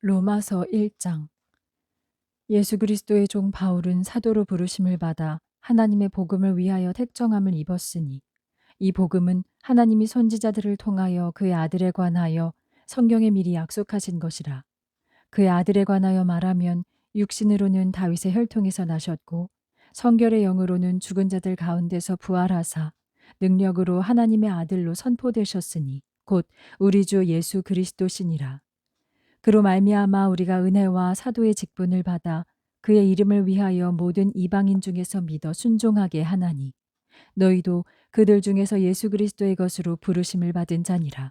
로마서 1장. 예수 그리스도의 종 바울은 사도로 부르심을 받아 하나님의 복음을 위하여 택정함을 입었으니 이 복음은 하나님이 선지자들을 통하여 그의 아들에 관하여 성경에 미리 약속하신 것이라. 그의 아들에 관하여 말하면 육신으로는 다윗의 혈통에서 나셨고 성결의 영으로는 죽은 자들 가운데서 부활하사 능력으로 하나님의 아들로 선포되셨으니 곧 우리 주 예수 그리스도시니라. 그로 말미암아 우리가 은혜와 사도의 직분을 받아 그의 이름을 위하여 모든 이방인 중에서 믿어 순종하게 하나니 너희도 그들 중에서 예수 그리스도의 것으로 부르심을 받은 자니라.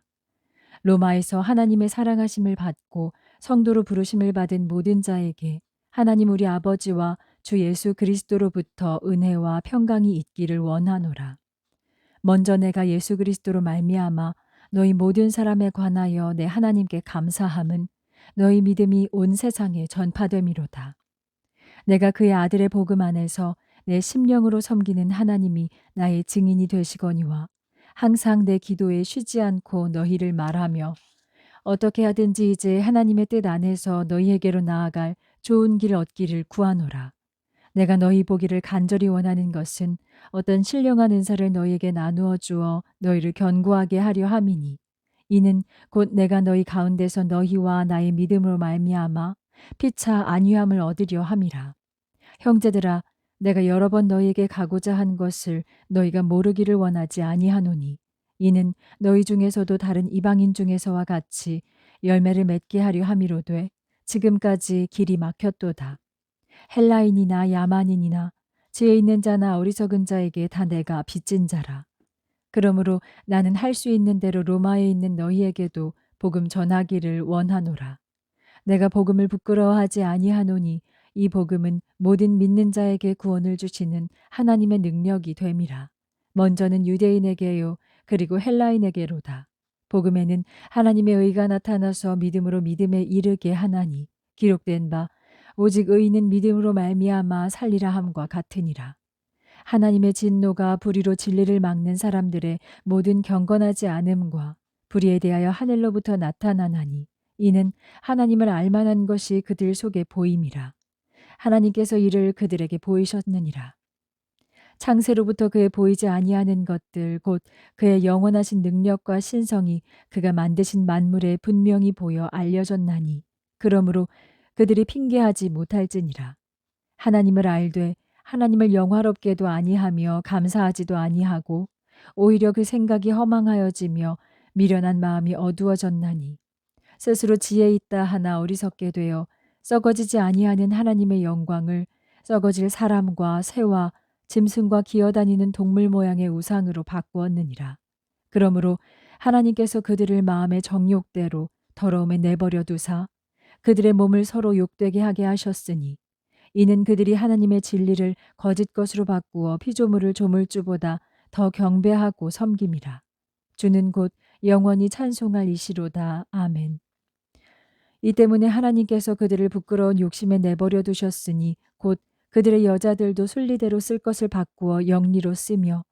로마에서 하나님의 사랑하심을 받고 성도로 부르심을 받은 모든 자에게 하나님 우리 아버지와 주 예수 그리스도로부터 은혜와 평강이 있기를 원하노라. 먼저 내가 예수 그리스도로 말미암아 너희 모든 사람에 관하여 내 하나님께 감사함은 너희 믿음이 온 세상에 전파됨이로다. 내가 그의 아들의 복음 안에서 내 심령으로 섬기는 하나님이 나의 증인이 되시거니와 항상 내 기도에 쉬지 않고 너희를 말하며 어떻게 하든지 이제 하나님의 뜻 안에서 너희에게로 나아갈 좋은 길 얻기를 구하노라. 내가 너희 보기를 간절히 원하는 것은 어떤 신령한 은사를 너희에게 나누어 주어 너희를 견고하게 하려 함이니 이는 곧 내가 너희 가운데서 너희와 나의 믿음으로 말미암아 피차 안위함을 얻으려 함이라. 형제들아, 내가 여러 번 너희에게 가고자 한 것을 너희가 모르기를 원하지 아니하노니 이는 너희 중에서도 다른 이방인 중에서와 같이 열매를 맺게 하려 함이로되 지금까지 길이 막혔도다. 헬라인이나 야만인이나 지혜 있는 자나 어리석은 자에게 다 내가 빚진 자라. 그러므로 나는 할 수 있는 대로 로마에 있는 너희에게도 복음 전하기를 원하노라. 내가 복음을 부끄러워하지 아니하노니 이 복음은 모든 믿는 자에게 구원을 주시는 하나님의 능력이 됨이라. 먼저는 유대인에게요 그리고 헬라인에게로다. 복음에는 하나님의 의가 나타나서 믿음으로 믿음에 이르게 하나니 기록된 바 오직 의인은 믿음으로 말미암아 살리라 함과 같으니라. 하나님의 진노가 불의로 진리를 막는 사람들의 모든 경건하지 않음과 불의에 대하여 하늘로부터 나타나나니 이는 하나님을 알만한 것이 그들 속에 보임이라. 하나님께서 이를 그들에게 보이셨느니라. 창세로부터 그의 보이지 아니하는 것들 곧 그의 영원하신 능력과 신성이 그가 만드신 만물에 분명히 보여 알려졌나니 그러므로 그들이 핑계하지 못할지니라. 하나님을 알되 하나님을 영화롭게도 아니하며 감사하지도 아니하고 오히려 그 생각이 허망하여지며 미련한 마음이 어두워졌나니 스스로 지혜 있다 하나 어리석게 되어 썩어지지 아니하는 하나님의 영광을 썩어질 사람과 새와 짐승과 기어다니는 동물 모양의 우상으로 바꾸었느니라. 그러므로 하나님께서 그들을 마음의 정욕대로 더러움에 내버려 두사 그들의 몸을 서로 욕되게 하게 하셨으니 이는 그들이 하나님의 진리를 거짓 것으로 바꾸어 피조물을 조물주보다 더 경배하고 섬김이라. 주는 곧 영원히 찬송할 이시로다. 아멘. 이 때문에 하나님께서 그들을 부끄러운 욕심에 내버려 두셨으니 곧 그들의 여자들도 순리대로 쓸 것을 바꾸어 영리로 쓰며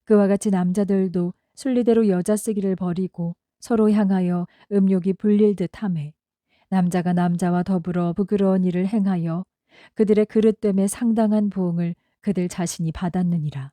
그와 같이 남자들도 순리대로 여자 쓰기를 버리고 서로 향하여 음욕이 불릴 듯하매 남자가 남자와 더불어 부끄러운 일을 행하여 그들의 그릇됨에 상당한 보응을 그들 자신이 받았느니라.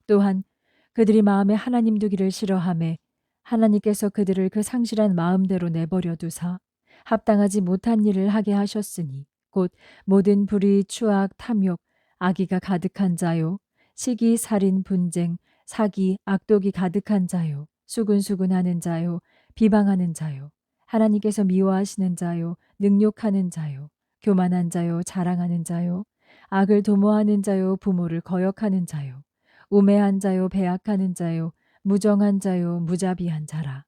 또한 그들이 마음에 하나님 두기를 싫어하매 하나님께서 그들을 그 상실한 마음대로 내버려 두사 합당하지 못한 일을 하게 하셨으니 곧 모든 불의, 추악, 탐욕, 악의가 가득한 자요 시기, 살인, 분쟁, 사기, 악독이 가득한 자요 수군수군하는 자요 비방하는 자요 하나님께서 미워하시는 자요 능욕하는 자요 교만한 자요 자랑하는 자요 악을 도모하는 자요 부모를 거역하는 자요 우매한 자요 배악하는 자요 무정한 자요 무자비한 자라.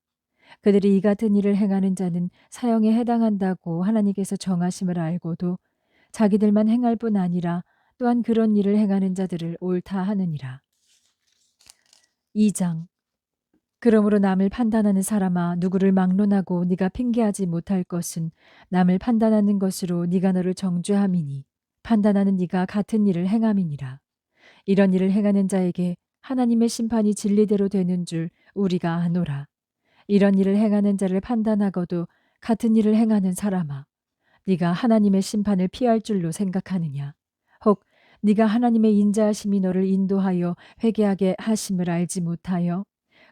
그들이 이 같은 일을 행하는 자는 사형에 해당한다고 하나님께서 정하심을 알고도 자기들만 행할 뿐 아니라 또한 그런 일을 행하는 자들을 옳다 하느니라. 2장. 그러므로 남을 판단하는 사람아 누구를 막론하고 네가 핑계하지 못할 것은 남을 판단하는 것으로 네가 너를 정죄함이니 판단하는 네가 같은 일을 행함이니라. 이런 일을 행하는 자에게 하나님의 심판이 진리대로 되는 줄 우리가 아노라. 이런 일을 행하는 자를 판단하고도 같은 일을 행하는 사람아 네가 하나님의 심판을 피할 줄로 생각하느냐? 혹 네가 하나님의 인자하심이 너를 인도하여 회개하게 하심을 알지 못하여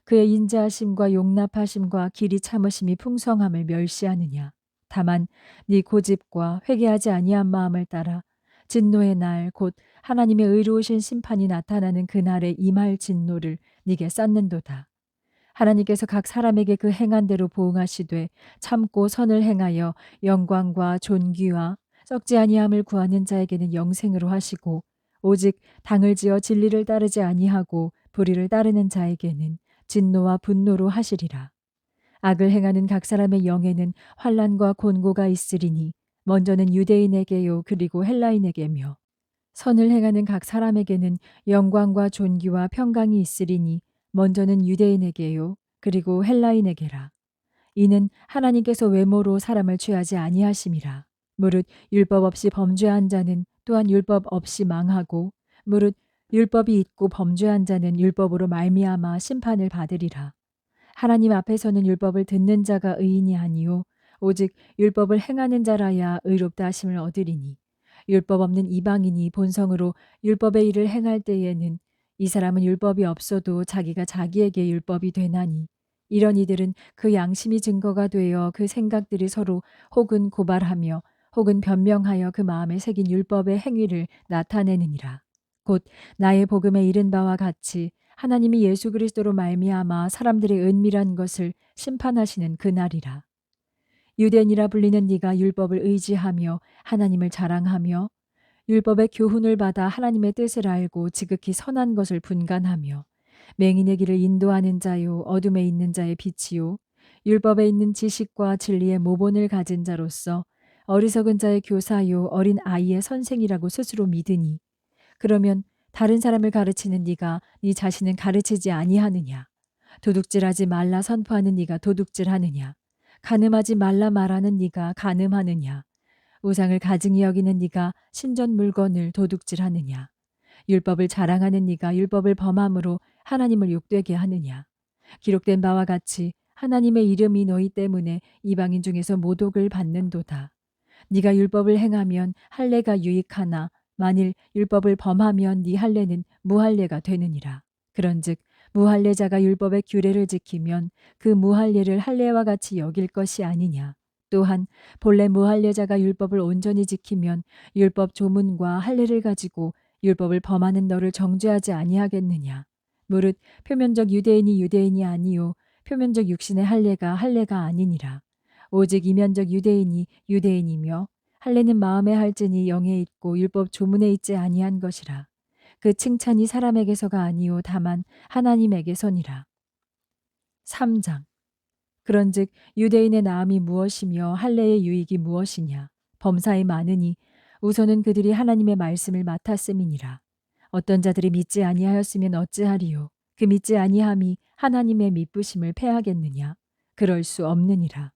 그의 인자하심과 용납하심과 길이 참으심이 풍성함을 멸시하느냐? 다만 네 고집과 회개하지 아니한 마음을 따라 진노의 날 곧 하나님의 의로우신 심판이 나타나는 그날에 임할 진노를 네게 쌓는도다. 하나님께서 각 사람에게 그 행한 대로 보응하시되 참고 선을 행하여 영광과 존귀와 썩지 아니함을 구하는 자에게는 영생으로 하시고 오직 당을 지어 진리를 따르지 아니하고 불의를 따르는 자에게는 진노와 분노로 하시리라. 악을 행하는 각 사람의 영에는 환난과 곤고가 있으리니 먼저는 유대인에게요 그리고 헬라인에게며 선을 행하는 각 사람에게는 영광과 존귀와 평강이 있으리니 먼저는 유대인에게요 그리고 헬라인에게라. 이는 하나님께서 외모로 사람을 취하지 아니하심이라. 무릇 율법 없이 범죄한 자는 또한 율법 없이 망하고 무릇 율법이 있고 범죄한 자는 율법으로 말미암아 심판을 받으리라. 하나님 앞에서는 율법을 듣는 자가 의인이 아니요 오직 율법을 행하는 자라야 의롭다 하심을 얻으리니 율법 없는 이방인이 본성으로 율법의 일을 행할 때에는 이 사람은 율법이 없어도 자기가 자기에게 율법이 되나니 이런 이들은 그 양심이 증거가 되어 그 생각들이 서로 혹은 고발하며 혹은 변명하여 그 마음에 새긴 율법의 행위를 나타내느니라. 곧 나의 복음에 이른 바와 같이 하나님이 예수 그리스도로 말미암아 사람들의 은밀한 것을 심판하시는 그날이라. 유대인이라 불리는 네가 율법을 의지하며 하나님을 자랑하며 율법의 교훈을 받아 하나님의 뜻을 알고 지극히 선한 것을 분간하며 맹인의 길을 인도하는 자요 어둠에 있는 자의 빛이요 율법에 있는 지식과 진리의 모본을 가진 자로서 어리석은 자의 교사요 어린 아이의 선생이라고 스스로 믿으니 그러면 다른 사람을 가르치는 네가 네 자신은 가르치지 아니하느냐? 도둑질하지 말라 선포하는 네가 도둑질하느냐? 간음하지 말라 말하는 네가 간음하느냐? 우상을 가증히 여기는 네가 신전 물건을 도둑질하느냐? 율법을 자랑하는 네가 율법을 범함으로 하나님을 욕되게 하느냐? 기록된 바와 같이 하나님의 이름이 너희 때문에 이방인 중에서 모독을 받는도다. 네가 율법을 행하면 할례가 유익하나 만일 율법을 범하면 네 할례는 무할례가 되느니라. 그런즉 무할례자가 율법의 규례를 지키면 그 무할례를 할례와 같이 여길 것이 아니냐. 또한 본래 무할례자가 율법을 온전히 지키면 율법 조문과 할례를 가지고 율법을 범하는 너를 정죄하지 아니하겠느냐. 무릇 표면적 유대인이 유대인이 아니요 표면적 육신의 할례가 아니니라. 오직 이면적 유대인이 유대인이며 할례는 마음에 할지니 영에 있고 율법 조문에 있지 아니한 것이라. 그 칭찬이 사람에게서가 아니요 다만 하나님에게서니라. 3장. 그런즉 유대인의 나음이 무엇이며 할례의 유익이 무엇이냐. 범사에 많으니 우선은 그들이 하나님의 말씀을 맡았음이니라. 어떤 자들이 믿지 아니하였으면 어찌하리요. 그 믿지 아니함이 하나님의 믿부심을 패하겠느냐. 그럴 수 없느니라.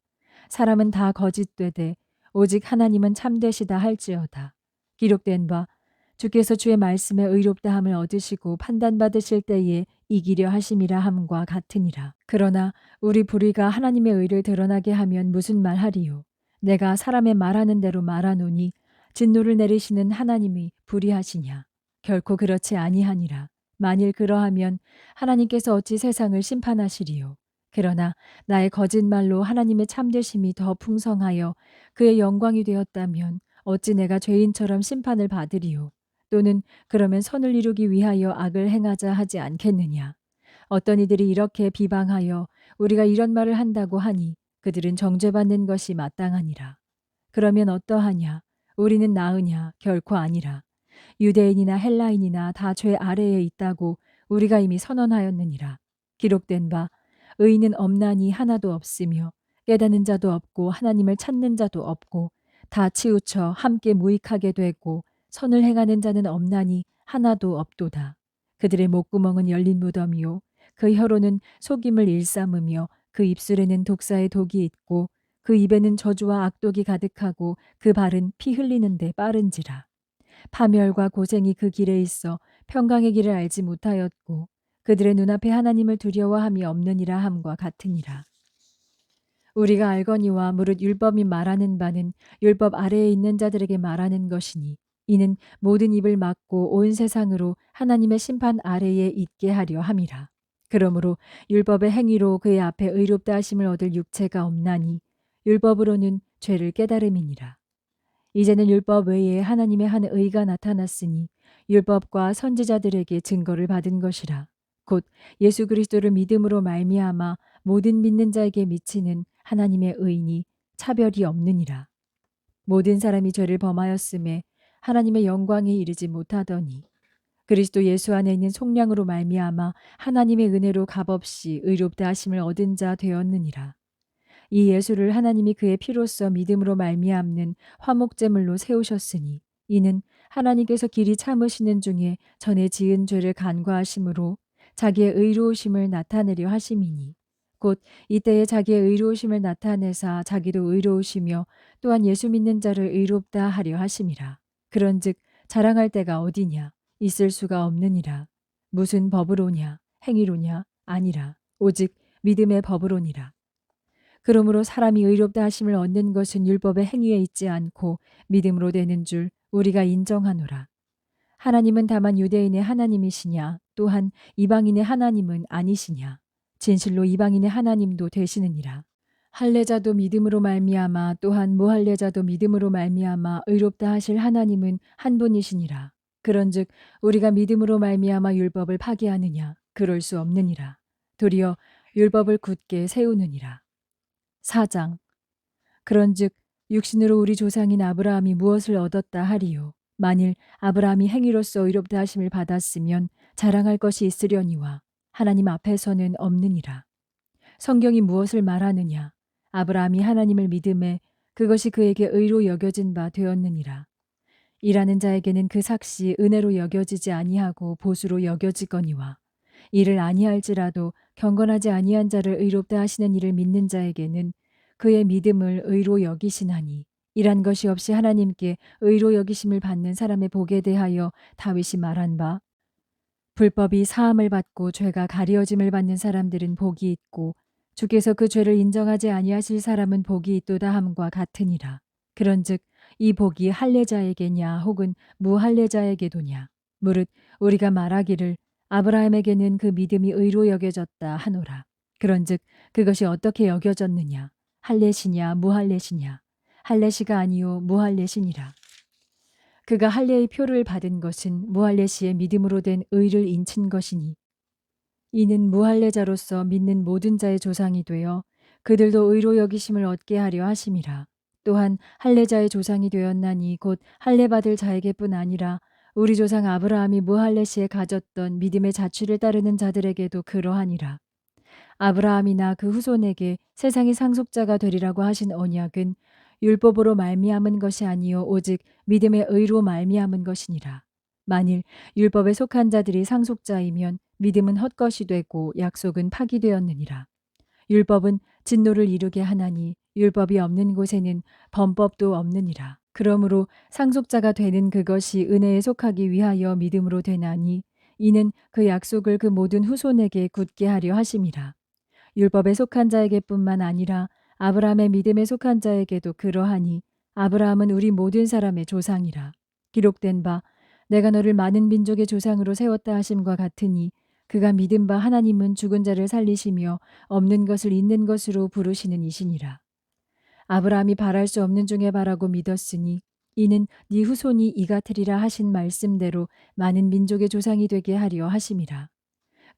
사람은 다 거짓되되 오직 하나님은 참되시다 할지어다. 기록된 바 주께서 주의 말씀에 의롭다함을 얻으시고 판단받으실 때에 이기려 하심이라 함과 같으니라. 그러나 우리 불의가 하나님의 의를 드러나게 하면 무슨 말하리요. 내가 사람의 말하는 대로 말하노니 진노를 내리시는 하나님이 불의하시냐. 결코 그렇지 아니하니라. 만일 그러하면 하나님께서 어찌 세상을 심판하시리요. 그러나 나의 거짓말로 하나님의 참되심이 더 풍성하여 그의 영광이 되었다면 어찌 내가 죄인처럼 심판을 받으리요. 또는 그러면 선을 이루기 위하여 악을 행하자 하지 않겠느냐. 어떤 이들이 이렇게 비방하여 우리가 이런 말을 한다고 하니 그들은 정죄받는 것이 마땅하니라. 그러면 어떠하냐? 우리는 나으냐? 결코 아니라. 유대인이나 헬라인이나 다 죄 아래에 있다고 우리가 이미 선언하였느니라. 기록된 바 의인은 없나니 하나도 없으며 깨닫는 자도 없고 하나님을 찾는 자도 없고 다 치우쳐 함께 무익하게 되고 선을 행하는 자는 없나니 하나도 없도다. 그들의 목구멍은 열린 무덤이요 그 혀로는 속임을 일삼으며 그 입술에는 독사의 독이 있고 그 입에는 저주와 악독이 가득하고 그 발은 피 흘리는데 빠른지라. 파멸과 고생이 그 길에 있어 평강의 길을 알지 못하였고 그들의 눈앞에 하나님을 두려워함이 없느니라 함과 같으니라. 우리가 알거니와 무릇 율법이 말하는 바는 율법 아래에 있는 자들에게 말하는 것이니 이는 모든 입을 막고 온 세상으로 하나님의 심판 아래에 있게 하려 함이라. 그러므로 율법의 행위로 그의 앞에 의롭다 하심을 얻을 육체가 없나니 율법으로는 죄를 깨달음이니라. 이제는 율법 외에 하나님의 한 의가 나타났으니 율법과 선지자들에게 증거를 받은 것이라. 곧 예수 그리스도를 믿음으로 말미암아 모든 믿는 자에게 미치는 하나님의 의니 차별이 없느니라. 모든 사람이 죄를 범하였음에 하나님의 영광에 이르지 못하더니 그리스도 예수 안에 있는 속량으로 말미암아 하나님의 은혜로 값없이 의롭다 하심을 얻은 자 되었느니라. 이 예수를 하나님이 그의 피로써 믿음으로 말미암는 화목제물로 세우셨으니 이는 하나님께서 길이 참으시는 중에 전에 지은 죄를 간과하심으로 자기의 의로우심을 나타내려 하심이니 곧 이때에 자기의 의로우심을 나타내사 자기도 의로우시며 또한 예수 믿는 자를 의롭다 하려 하심이라. 그런즉 자랑할 때가 어디냐 있을 수가 없느니라. 무슨 법으로냐 행위로냐 아니라 오직 믿음의 법으로니라. 그러므로 사람이 의롭다 하심을 얻는 것은 율법의 행위에 있지 않고 믿음으로 되는 줄 우리가 인정하노라. 하나님은 다만 유대인의 하나님이시냐 또한 이방인의 하나님은 아니시냐. 진실로 이방인의 하나님도 되시느니라. 할례자도 믿음으로 말미암아 또한 무할례자도 믿음으로 말미암아 의롭다 하실 하나님은 한 분이시니라. 그런즉 우리가 믿음으로 말미암아 율법을 파기하느냐 그럴 수 없느니라. 도리어 율법을 굳게 세우느니라. 4장. 그런즉 육신으로 우리 조상인 아브라함이 무엇을 얻었다 하리요. 만일 아브라함이 행위로서 의롭다 하심을 받았으면 자랑할 것이 있으려니와 하나님 앞에서는 없느니라. 성경이 무엇을 말하느냐. 아브라함이 하나님을 믿음에 그것이 그에게 의로 여겨진 바 되었느니라. 일하는 자에게는 그 삭시 은혜로 여겨지지 아니하고 보수로 여겨지거니와 이를 아니할지라도 경건하지 아니한 자를 의롭다 하시는 이를 믿는 자에게는 그의 믿음을 의로 여기시나니 이란 것이 없이 하나님께 의로 여기심을 받는 사람의 복에 대하여 다윗이 말한 바 불법이 사함을 받고 죄가 가리어짐을 받는 사람들은 복이 있고 주께서 그 죄를 인정하지 아니하실 사람은 복이 있도다 함과 같으니라. 그런즉 이 복이 할례자에게냐 혹은 무할례자에게도냐 무릇 우리가 말하기를 아브라함에게는 그 믿음이 의로 여겨졌다 하노라. 그런즉 그것이 어떻게 여겨졌느냐 할례시냐 무할례시냐 할례시가 아니요 무할례시니라. 그가 할례의 표를 받은 것은 무할례시의 믿음으로 된 의를 인친 것이니 이는 무할례자로서 믿는 모든 자의 조상이 되어 그들도 의로 여기심을 얻게 하려 하심이라. 또한 할례자의 조상이 되었나니 곧 할례 받을 자에게뿐 아니라 우리 조상 아브라함이 무할례 시에 가졌던 믿음의 자취를 따르는 자들에게도 그러하니라. 아브라함이나 그 후손에게 세상의 상속자가 되리라고 하신 언약은 율법으로 말미암은 것이 아니요 오직 믿음의 의로 말미암은 것이니라. 만일 율법에 속한 자들이 상속자이면 믿음은 헛것이 되고 약속은 파기되었느니라. 율법은 진노를 이루게 하나니 율법이 없는 곳에는 범법도 없느니라. 그러므로 상속자가 되는 그것이 은혜에 속하기 위하여 믿음으로 되나니 이는 그 약속을 그 모든 후손에게 굳게 하려 하심이라. 율법에 속한 자에게뿐만 아니라 아브라함의 믿음에 속한 자에게도 그러하니 아브라함은 우리 모든 사람의 조상이라. 기록된 바 내가 너를 많은 민족의 조상으로 세웠다 하심과 같으니 그가 믿은 바 하나님은 죽은 자를 살리시며 없는 것을 있는 것으로 부르시는 이시니라. 아브라함이 바랄 수 없는 중에 바라고 믿었으니 이는 네 후손이 이 같으리라 하신 말씀대로 많은 민족의 조상이 되게 하려 하심이라.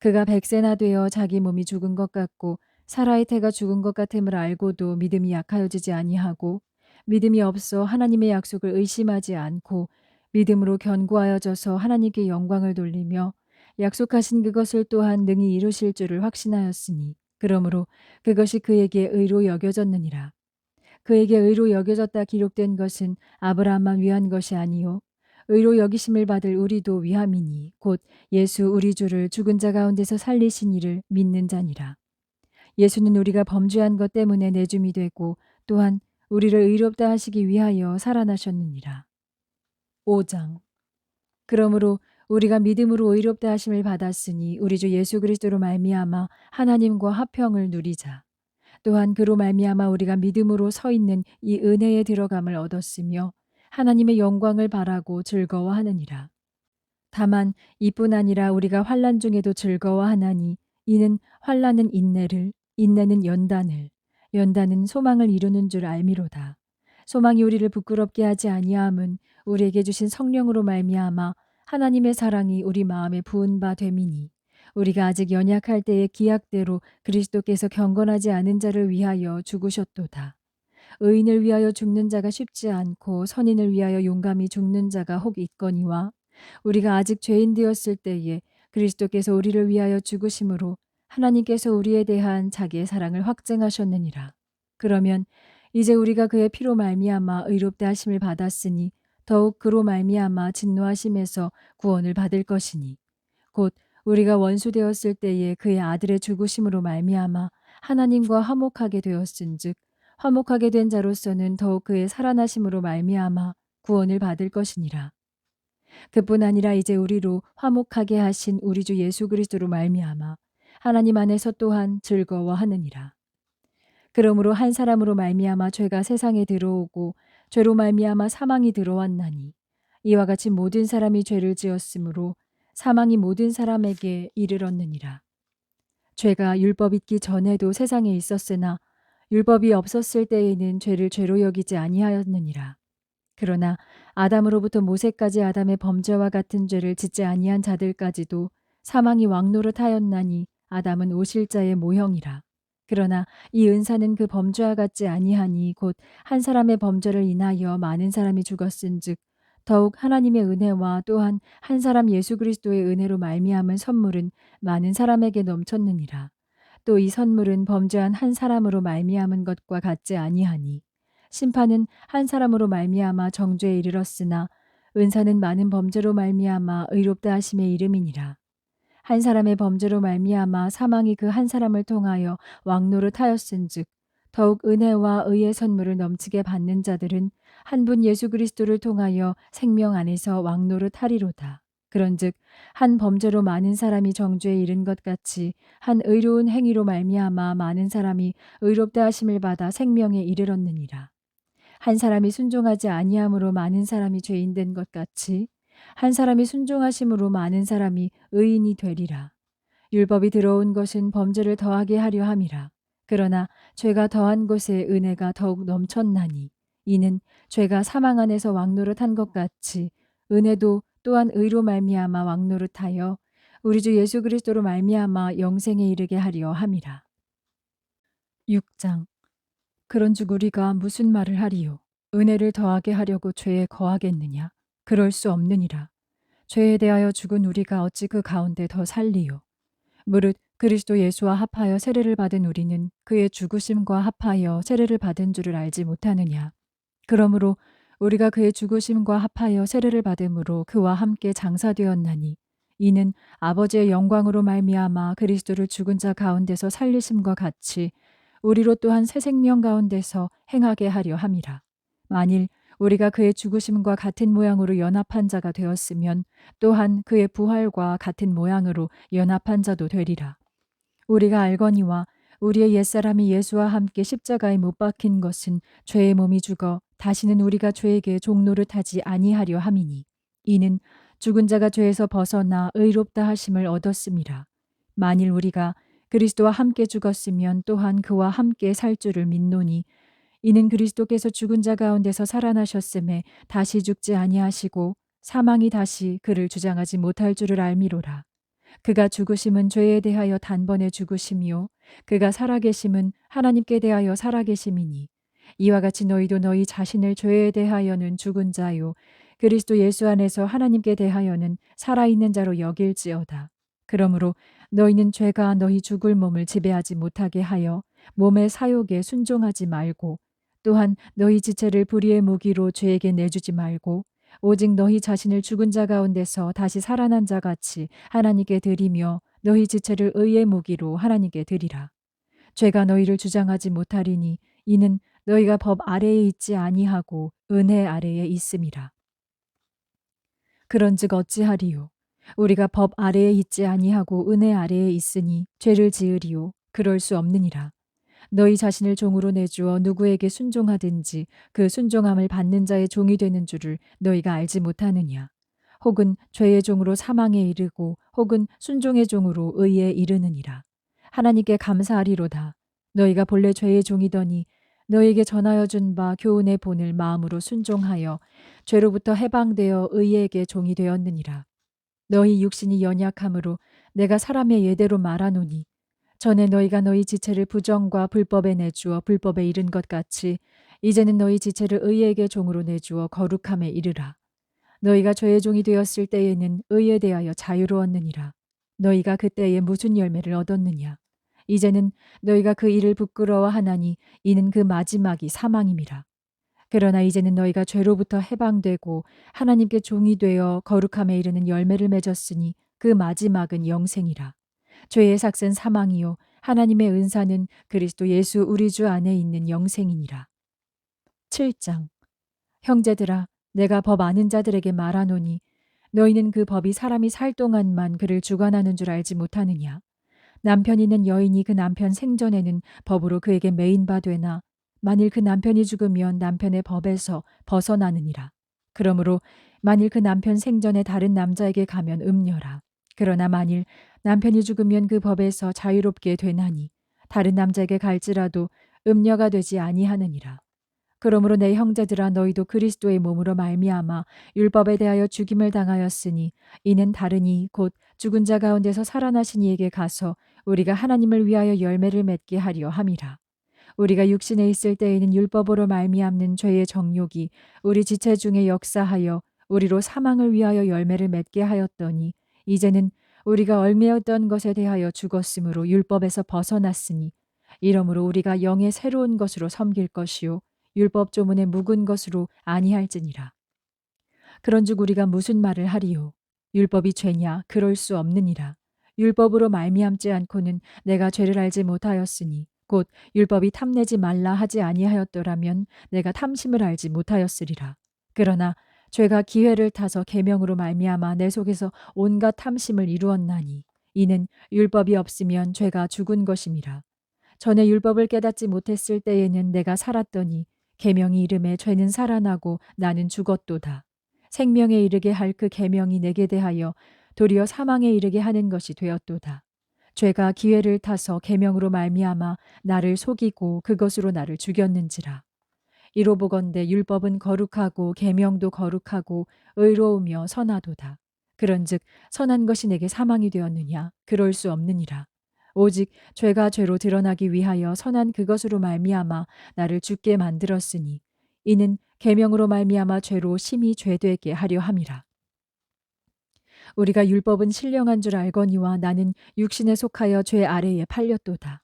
그가 100세나 되어 자기 몸이 죽은 것 같고 사라의 태가 죽은 것 같음을 알고도 믿음이 약하여지지 아니하고 믿음이 없어 하나님의 약속을 의심하지 않고 믿음으로 견고하여져서 하나님께 영광을 돌리며 약속하신 그것을 또한 능히 이루실 줄을 확신하였으니 그러므로 그것이 그에게 의로 여겨졌느니라. 그에게 의로 여겨졌다 기록된 것은 아브라함만 위한 것이 아니요 의로 여기심을 받을 우리도 위함이니 곧 예수 우리 주를 죽은 자 가운데서 살리신 이를 믿는 자니라. 예수는 우리가 범죄한 것 때문에 내줌이 되고 또한 우리를 의롭다 하시기 위하여 살아나셨느니라. 5장. 그러므로 우리가 믿음으로 의롭다 하심을 받았으니 우리 주 예수 그리스도로 말미암아 하나님과 화평을 누리자. 또한 그로 말미암아 우리가 믿음으로 서 있는 이 은혜에 들어감을 얻었으며 하나님의 영광을 바라고 즐거워하느니라. 다만 이뿐 아니라 우리가 환난 중에도 즐거워하나니 이는 환난은 인내를, 인내는 연단을, 연단은 소망을 이루는 줄 알미로다. 소망이 우리를 부끄럽게 하지 아니함은 우리에게 주신 성령으로 말미암아 하나님의 사랑이 우리 마음에 부은 바 됨이니 우리가 아직 연약할 때의 기약대로 그리스도께서 경건하지 않은 자를 위하여 죽으셨도다. 의인을 위하여 죽는 자가 쉽지 않고 선인을 위하여 용감히 죽는 자가 혹 있거니와 우리가 아직 죄인 되었을 때에 그리스도께서 우리를 위하여 죽으심으로 하나님께서 우리에 대한 자기의 사랑을 확증하셨느니라. 그러면 이제 우리가 그의 피로 말미암아 의롭다 하심을 받았으니 더욱 그로 말미암아 진노하심에서 구원을 받을 것이니 곧 우리가 원수 되었을 때에 그의 아들의 죽으심으로 말미암아 하나님과 화목하게 되었은즉 화목하게 된 자로서는 더욱 그의 살아나심으로 말미암아 구원을 받을 것이니라. 그뿐 아니라 이제 우리로 화목하게 하신 우리 주 예수 그리스도로 말미암아 하나님 안에서 또한 즐거워하느니라. 그러므로 한 사람으로 말미암아 죄가 세상에 들어오고 죄로 말미암아 사망이 들어왔나니 이와 같이 모든 사람이 죄를 지었으므로 사망이 모든 사람에게 이르렀느니라. 죄가 율법 있기 전에도 세상에 있었으나 율법이 없었을 때에는 죄를 죄로 여기지 아니하였느니라. 그러나 아담으로부터 모세까지 아담의 범죄와 같은 죄를 짓지 아니한 자들까지도 사망이 왕노릇하였나니 아담은 오실자의 모형이라. 그러나 이 은사는 그 범죄와 같지 아니하니 곧 한 사람의 범죄를 인하여 많은 사람이 죽었은즉 더욱 하나님의 은혜와 또한 한 사람 예수 그리스도의 은혜로 말미암은 선물은 많은 사람에게 넘쳤느니라. 또 이 선물은 범죄한 한 사람으로 말미암은 것과 같지 아니하니 심판은 한 사람으로 말미암아 정죄에 이르렀으나 은사는 많은 범죄로 말미암아 의롭다 하심의 이름이니라. 한 사람의 범죄로 말미암아 사망이 그 한 사람을 통하여 왕노릇하였은즉 더욱 은혜와 의의 선물을 넘치게 받는 자들은 한 분 예수 그리스도를 통하여 생명 안에서 왕노릇하리로다. 그런즉 한 범죄로 많은 사람이 정죄에 이른 것 같이 한 의로운 행위로 말미암아 많은 사람이 의롭다 하심을 받아 생명에 이르렀느니라. 한 사람이 순종하지 아니함으로 많은 사람이 죄인 된 것 같이 한 사람이 순종하심으로 많은 사람이 의인이 되리라. 율법이 들어온 것은 범죄를 더하게 하려 함이라. 그러나 죄가 더한 곳에 은혜가 더욱 넘쳤나니 이는 죄가 사망 안에서 왕노릇한 것 같이 은혜도 또한 의로 말미암아 왕노릇하여 우리 주 예수 그리스도로 말미암아 영생에 이르게 하려 함이라. 6장. 그런즉 우리가 무슨 말을 하리요? 은혜를 더하게 하려고 죄에 거하겠느냐? 그럴 수 없느니라. 죄에 대하여 죽은 우리가 어찌 그 가운데 더 살리요? 무릇 그리스도 예수와 합하여 세례를 받은 우리는 그의 죽으심과 합하여 세례를 받은 줄을 알지 못하느냐? 그러므로 우리가 그의 죽으심과 합하여 세례를 받음으로 그와 함께 장사되었나니 이는 아버지의 영광으로 말미암아 그리스도를 죽은 자 가운데서 살리심과 같이 우리로 또한 새 생명 가운데서 행하게 하려 함이라. 만일 우리가 그의 죽으심과 같은 모양으로 연합한 자가 되었으면 또한 그의 부활과 같은 모양으로 연합한 자도 되리라. 우리가 알거니와 우리의 옛사람이 예수와 함께 십자가에 못 박힌 것은 죄의 몸이 죽어 다시는 우리가 죄에게 종노릇하지 아니하려 함이니 이는 죽은 자가 죄에서 벗어나 의롭다 하심을 얻었음이라. 만일 우리가 그리스도와 함께 죽었으면 또한 그와 함께 살 줄을 믿노니 이는 그리스도께서 죽은 자 가운데서 살아나셨음에 다시 죽지 아니하시고 사망이 다시 그를 주장하지 못할 줄을 알미로라. 그가 죽으심은 죄에 대하여 단번에 죽으심이요 그가 살아계심은 하나님께 대하여 살아계심이니 이와 같이 너희도 너희 자신을 죄에 대하여는 죽은 자요 그리스도 예수 안에서 하나님께 대하여는 살아있는 자로 여길지어다. 그러므로 너희는 죄가 너희 죽을 몸을 지배하지 못하게 하여 몸의 사욕에 순종하지 말고 또한 너희 지체를 불의의 무기로 죄에게 내주지 말고 오직 너희 자신을 죽은 자 가운데서 다시 살아난 자 같이 하나님께 드리며 너희 지체를 의의 무기로 하나님께 드리라. 죄가 너희를 주장하지 못하리니 이는 너희가 법 아래에 있지 아니하고 은혜 아래에 있음이라. 그런즉 어찌하리요? 우리가 법 아래에 있지 아니하고 은혜 아래에 있으니 죄를 지으리요? 그럴 수 없느니라. 너희 자신을 종으로 내주어 누구에게 순종하든지 그 순종함을 받는 자의 종이 되는 줄을 너희가 알지 못하느냐. 혹은 죄의 종으로 사망에 이르고 혹은 순종의 종으로 의에 이르느니라. 하나님께 감사하리로다. 너희가 본래 죄의 종이더니 너희에게 전하여 준 바 교훈의 본을 마음으로 순종하여 죄로부터 해방되어 의에게 종이 되었느니라. 너희 육신이 연약함으로 내가 사람의 예대로 말하노니 전에 너희가 너희 지체를 부정과 불법에 내주어 불법에 이른 것 같이 이제는 너희 지체를 의에게 종으로 내주어 거룩함에 이르라. 너희가 죄의 종이 되었을 때에는 의에 대하여 자유로웠느니라. 너희가 그때에 무슨 열매를 얻었느냐. 이제는 너희가 그 일을 부끄러워하나니 이는 그 마지막이 사망임이라. 그러나 이제는 너희가 죄로부터 해방되고 하나님께 종이 되어 거룩함에 이르는 열매를 맺었으니 그 마지막은 영생이라. 죄의 삭은 사망이요 하나님의 은사는 그리스도 예수 우리 주 안에 있는 영생이니라. 7장. 형제들아 내가 법 아는 자들에게 말하노니 너희는 그 법이 사람이 살 동안만 그를 주관하는 줄 알지 못하느냐. 남편 있는 여인이 그 남편 생전에는 법으로 그에게 매인 바 되나 만일 그 남편이 죽으면 남편의 법에서 벗어나느니라. 그러므로 만일 그 남편 생전에 다른 남자에게 가면 음녀라. 그러나 만일 남편이 죽으면 그 법에서 자유롭게 되나니 다른 남자에게 갈지라도 음녀가 되지 아니하느니라. 그러므로 내 형제들아 너희도 그리스도의 몸으로 말미암아 율법에 대하여 죽임을 당하였으니 이는 다르니 곧 죽은 자 가운데서 살아나신 이에게 가서 우리가 하나님을 위하여 열매를 맺게 하려 함이라. 우리가 육신에 있을 때에는 율법으로 말미암는 죄의 정욕이 우리 지체 중에 역사하여 우리로 사망을 위하여 열매를 맺게 하였더니 이제는 우리가 얽매였던 것에 대하여 죽었으므로 율법에서 벗어났으니 이러므로 우리가 영의 새로운 것으로 섬길 것이요 율법 조문의 묵은 것으로 아니할지니라. 그런즉 우리가 무슨 말을 하리요? 율법이 죄냐? 그럴 수 없느니라. 율법으로 말미암지 않고는 내가 죄를 알지 못하였으니 곧 율법이 탐내지 말라 하지 아니하였더라면 내가 탐심을 알지 못하였으리라. 그러나 죄가 기회를 타서 계명으로 말미암아 내 속에서 온갖 탐심을 이루었나니 이는 율법이 없으면 죄가 죽은 것임이라. 전에 율법을 깨닫지 못했을 때에는 내가 살았더니 계명이 이름에 죄는 살아나고 나는 죽었도다. 생명에 이르게 할 그 계명이 내게 대하여 도리어 사망에 이르게 하는 것이 되었도다. 죄가 기회를 타서 계명으로 말미암아 나를 속이고 그것으로 나를 죽였는지라. 이로 보건대 율법은 거룩하고 계명도 거룩하고 의로우며 선하도다. 그런즉 선한 것이 내게 사망이 되었느냐? 그럴 수 없느니라. 오직 죄가 죄로 드러나기 위하여 선한 그것으로 말미암아 나를 죽게 만들었으니 이는 계명으로 말미암아 죄로 심히 죄되게 하려 함이라. 우리가 율법은 신령한 줄 알거니와 나는 육신에 속하여 죄 아래에 팔렸도다.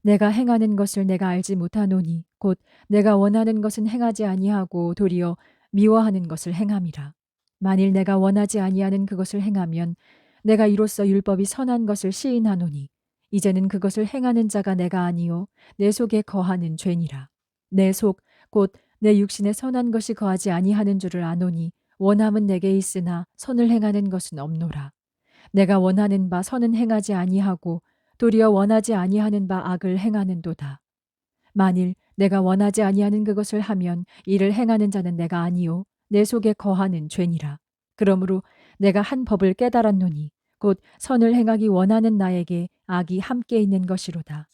내가 행하는 것을 내가 알지 못하노니 곧 내가 원하는 것은 행하지 아니하고 도리어 미워하는 것을 행함이라. 만일 내가 원하지 아니하는 그것을 행하면 내가 이로써 율법이 선한 것을 시인하노니 이제는 그것을 행하는 자가 내가 아니요 내 속에 거하는 죄니라. 내 속 곧 내 육신에 선한 것이 거하지 아니하는 줄을 아노니 원함은 내게 있으나 선을 행하는 것은 없노라. 내가 원하는 바 선은 행하지 아니하고 도리어 원하지 아니하는 바 악을 행하는도다. 만일 내가 원하지 아니하는 그것을 하면 이를 행하는 자는 내가 아니요 내 속에 거하는 죄니라. 그러므로 내가 한 법을 깨달았노니 곧 선을 행하기 원하는 나에게 악이 함께 있는 것이로다.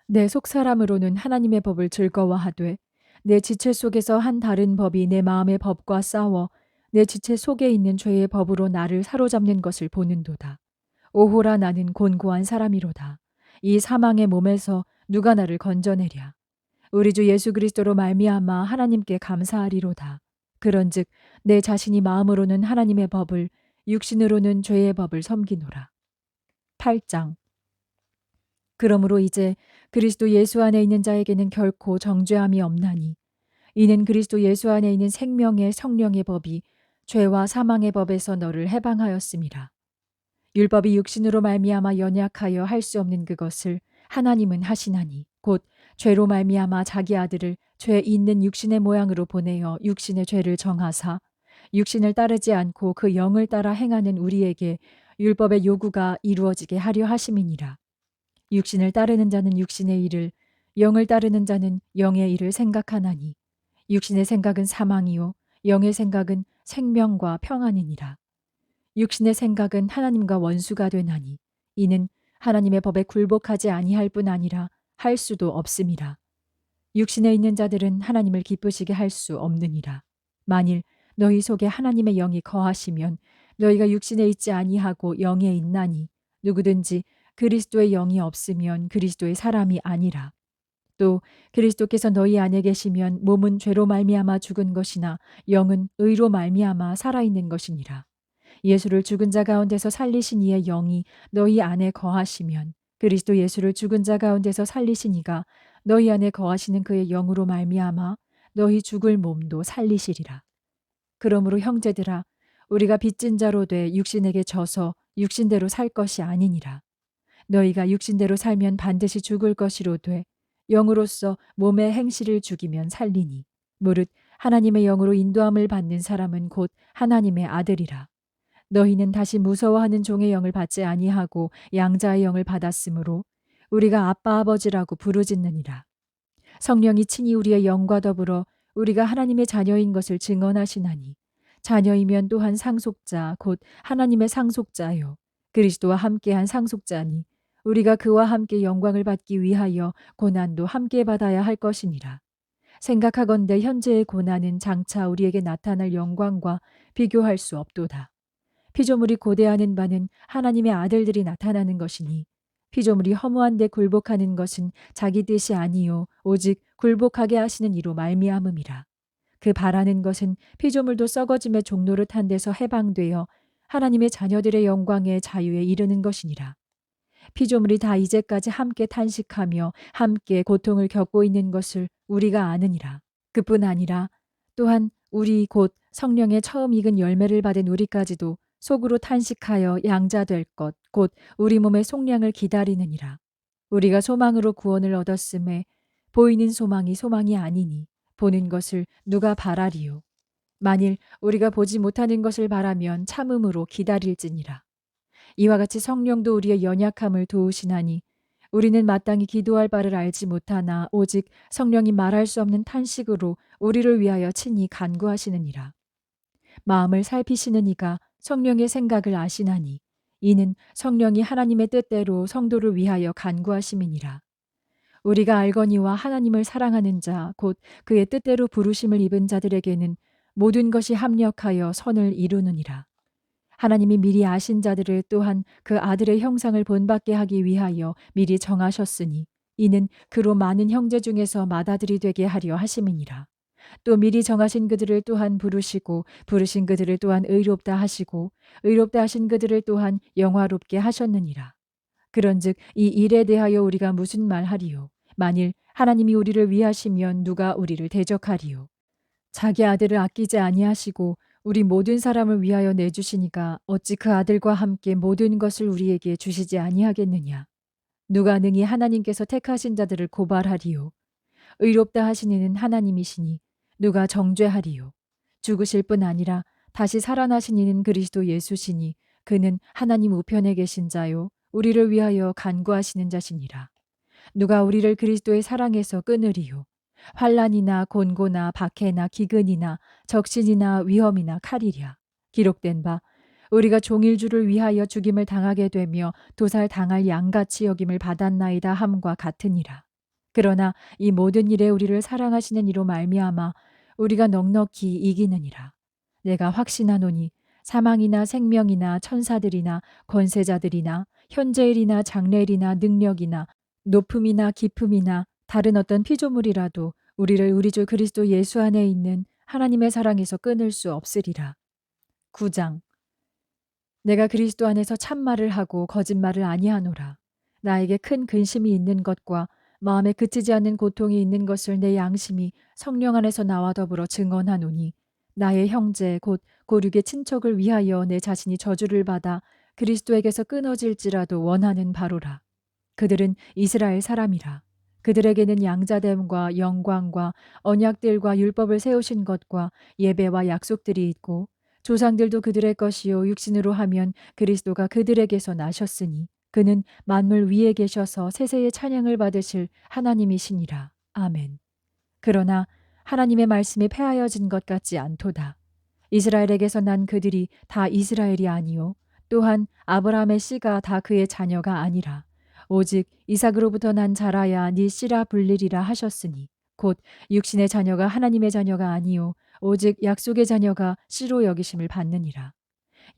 내 속사람으로는 하나님의 법을 즐거워하되 내 지체 속에서 한 다른 법이 내 마음의 법과 싸워 내 지체 속에 있는 죄의 법으로 나를 사로잡는 것을 보는도다. 오호라 나는 곤고한 사람이로다. 이 사망의 몸에서 누가 나를 건져내랴. 우리 주 예수 그리스도로 말미암아 하나님께 감사하리로다. 그런즉 내 자신이 마음으로는 하나님의 법을 육신으로는 죄의 법을 섬기노라. 8장. 그러므로 이제 그리스도 예수 안에 있는 자에게는 결코 정죄함이 없나니 이는 그리스도 예수 안에 있는 생명의 성령의 법이 죄와 사망의 법에서 너를 해방하였음이라. 율법이 육신으로 말미암아 연약하여 할 수 없는 그것을 하나님은 하시나니 곧 죄로 말미암아 자기 아들을 죄 있는 육신의 모양으로 보내어 육신의 죄를 정하사 육신을 따르지 않고 그 영을 따라 행하는 우리에게 율법의 요구가 이루어지게 하려 하심이니라. 육신을 따르는 자는 육신의 일을, 영을 따르는 자는 영의 일을 생각하나니 육신의 생각은 사망이요 영의 생각은 생명과 평안이니라. 육신의 생각은 하나님과 원수가 되나니 이는 하나님의 법에 굴복하지 아니할 뿐 아니라 할 수도 없음이라. 육신에 있는 자들은 하나님을 기쁘시게 할 수 없느니라. 만일 너희 속에 하나님의 영이 거하시면 너희가 육신에 있지 아니하고 영에 있나니 누구든지 그리스도의 영이 없으면 그리스도의 사람이 아니라. 또 그리스도께서 너희 안에 계시면 몸은 죄로 말미암아 죽은 것이나 영은 의로 말미암아 살아있는 것이니라. 예수를 죽은 자 가운데서 살리신 이의 영이 너희 안에 거하시면 그리스도 예수를 죽은 자 가운데서 살리신 이가 너희 안에 거하시는 그의 영으로 말미암아 너희 죽을 몸도 살리시리라. 그러므로 형제들아 우리가 빚진 자로 돼 육신에게 져서 육신대로 살 것이 아니니라. 너희가 육신대로 살면 반드시 죽을 것이로되 영으로서 몸의 행실을 죽이면 살리니 무릇 하나님의 영으로 인도함을 받는 사람은 곧 하나님의 아들이라. 너희는 다시 무서워하는 종의 영을 받지 아니하고 양자의 영을 받았으므로 우리가 아빠 아버지라고 부르짖느니라. 성령이 친히 우리의 영과 더불어 우리가 하나님의 자녀인 것을 증언하시나니 자녀이면 또한 상속자 곧 하나님의 상속자요 그리스도와 함께한 상속자니 우리가 그와 함께 영광을 받기 위하여 고난도 함께 받아야 할 것이니라. 생각하건대 현재의 고난은 장차 우리에게 나타날 영광과 비교할 수 없도다. 피조물이 고대하는 바는 하나님의 아들들이 나타나는 것이니 피조물이 허무한 데 굴복하는 것은 자기 뜻이 아니요 오직 굴복하게 하시는 이로 말미암음이라. 그 바라는 것은 피조물도 썩어짐의 종로를 탄 데서 해방되어 하나님의 자녀들의 영광의 자유에 이르는 것이니라. 피조물이 다 이제까지 함께 탄식하며 함께 고통을 겪고 있는 것을 우리가 아느니라. 그뿐 아니라 또한 우리 곧 성령의 처음 익은 열매를 받은 우리까지도 속으로 탄식하여 양자될 것 곧 우리 몸의 속량을 기다리느니라. 우리가 소망으로 구원을 얻었음에 보이는 소망이 소망이 아니니 보는 것을 누가 바라리요. 만일 우리가 보지 못하는 것을 바라면 참음으로 기다릴지니라. 이와 같이 성령도 우리의 연약함을 도우시나니 우리는 마땅히 기도할 바를 알지 못하나 오직 성령이 말할 수 없는 탄식으로 우리를 위하여 친히 간구하시느니라. 마음을 살피시는 이가 성령의 생각을 아시나니 이는 성령이 하나님의 뜻대로 성도를 위하여 간구하심이니라. 우리가 알거니와 하나님을 사랑하는 자 곧 그의 뜻대로 부르심을 입은 자들에게는 모든 것이 합력하여 선을 이루느니라. 하나님이 미리 아신 자들을 또한 그 아들의 형상을 본받게 하기 위하여 미리 정하셨으니 이는 그로 많은 형제 중에서 맏아들이 되게 하려 하심이니라. 또 미리 정하신 그들을 또한 부르시고 부르신 그들을 또한 의롭다 하시고 의롭다 하신 그들을 또한 영화롭게 하셨느니라. 그런즉 이 일에 대하여 우리가 무슨 말하리요? 만일 하나님이 우리를 위하시면 누가 우리를 대적하리요? 자기 아들을 아끼지 아니하시고 우리 모든 사람을 위하여 내주시니까 어찌 그 아들과 함께 모든 것을 우리에게 주시지 아니하겠느냐? 누가 능히 하나님께서 택하신 자들을 고발하리요? 의롭다 하신 이는 하나님이시니 누가 정죄하리요? 죽으실 뿐 아니라 다시 살아나신 이는 그리스도 예수시니 그는 하나님 우편에 계신 자요 우리를 위하여 간구하시는 자시니라. 누가 우리를 그리스도의 사랑에서 끊으리요? 환난이나 곤고나 박해나 기근이나 적신이나 위험이나 칼이랴. 기록된 바 우리가 종일주를 위하여 죽임을 당하게 되며 도살 당할 양같이 여김을 받았나이다 함과 같으니라. 그러나 이 모든 일에 우리를 사랑하시는 이로 말미암아 우리가 넉넉히 이기느니라. 내가 확신하노니 사망이나 생명이나 천사들이나 권세자들이나 현재일이나 장래일이나 능력이나 높음이나 깊음이나 다른 어떤 피조물이라도 우리를 우리 주 그리스도 예수 안에 있는 하나님의 사랑에서 끊을 수 없으리라. 9장. 내가 그리스도 안에서 참말을 하고 거짓말을 아니하노라. 나에게 큰 근심이 있는 것과 마음에 그치지 않는 고통이 있는 것을 내 양심이 성령 안에서 나와 더불어 증언하노니 나의 형제 곧 고륙의 친척을 위하여 내 자신이 저주를 받아 그리스도에게서 끊어질지라도 원하는 바로라. 그들은 이스라엘 사람이라. 그들에게는 양자됨과 영광과 언약들과 율법을 세우신 것과 예배와 약속들이 있고 조상들도 그들의 것이요 육신으로 하면 그리스도가 그들에게서 나셨으니 그는 만물 위에 계셔서 세세의 찬양을 받으실 하나님이시니라. 아멘. 그러나 하나님의 말씀이 폐하여진 것 같지 않도다. 이스라엘에게서 난 그들이 다 이스라엘이 아니요 또한 아브라함의 씨가 다 그의 자녀가 아니라 오직 이삭으로부터 난 자라야 네 씨라 불리리라 하셨으니 곧 육신의 자녀가 하나님의 자녀가 아니요 오직 약속의 자녀가 씨로 여기심을 받느니라.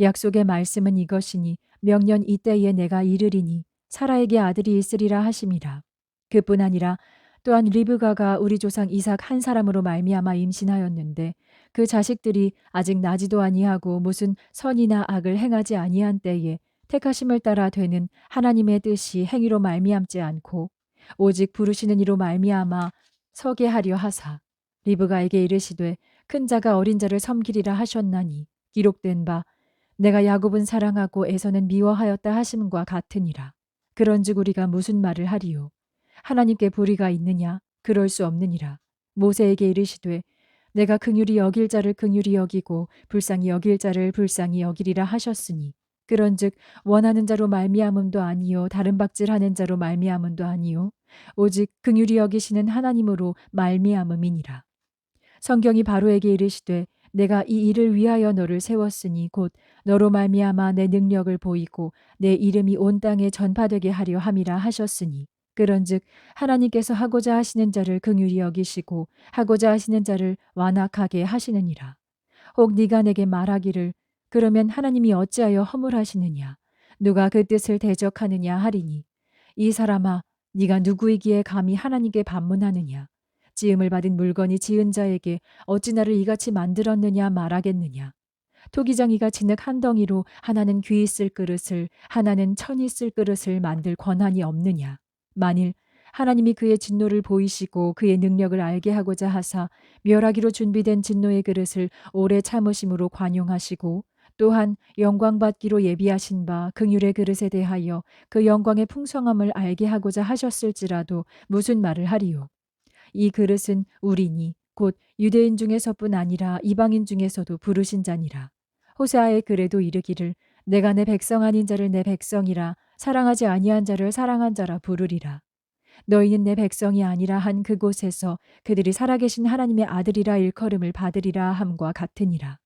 약속의 말씀은 이것이니 명년 이때에 내가 이르리니 사라에게 아들이 있으리라 하심이라. 그뿐 아니라 또한 리브가가 우리 조상 이삭 한 사람으로 말미암아 임신하였는데 그 자식들이 아직 나지도 아니하고 무슨 선이나 악을 행하지 아니한 때에 택하심을 따라 되는 하나님의 뜻이 행위로 말미암지 않고 오직 부르시는 이로 말미암아 서게 하려 하사 리브가에게 이르시되 큰 자가 어린 자를 섬기리라 하셨나니 기록된 바 내가 야곱은 사랑하고 에서는 미워하였다 하심과 같으니라. 그런즉 우리가 무슨 말을 하리요? 하나님께 불의가 있느냐? 그럴 수 없느니라. 모세에게 이르시되 내가 긍휼히 여길 자를 긍휼히 여기고 불쌍히 여길 자를 불쌍히 여기리라 하셨으니 그런즉 원하는 자로 말미암음도 아니요 다른 박질하는 자로 말미암음도 아니요 오직 긍휼히 여기시는 하나님으로 말미암음이니라. 성경이 바로에게 이르시되 내가 이 일을 위하여 너를 세웠으니 곧 너로 말미암아 내 능력을 보이고 내 이름이 온 땅에 전파되게 하려 함이라 하셨으니 그런즉 하나님께서 하고자 하시는 자를 긍휼히 여기시고 하고자 하시는 자를 완악하게 하시느니라. 혹 네가 내게 말하기를 그러면 하나님이 어찌하여 허물하시느냐 누가 그 뜻을 대적하느냐 하리니 이 사람아 네가 누구이기에 감히 하나님께 반문하느냐 지음을 받은 물건이 지은 자에게 어찌 나를 이같이 만들었느냐 말하겠느냐. 토기장이가 진흙 한 덩이로 하나는 귀 있을 그릇을 하나는 천이 있을 그릇을 만들 권한이 없느냐. 만일 하나님이 그의 진노를 보이시고 그의 능력을 알게 하고자 하사 멸하기로 준비된 진노의 그릇을 오래 참으심으로 관용하시고 또한 영광받기로 예비하신 바 긍휼의 그릇에 대하여 그 영광의 풍성함을 알게 하고자 하셨을지라도 무슨 말을 하리요. 이 그릇은 우리니 곧 유대인 중에서뿐 아니라 이방인 중에서도 부르신 자니라. 호세아의 글에도 이르기를 내가 내 백성 아닌 자를 내 백성이라 사랑하지 아니한 자를 사랑한 자라 부르리라. 너희는 내 백성이 아니라 한 그곳에서 그들이 살아계신 하나님의 아들이라 일컬음을 받으리라 함과 같으니라.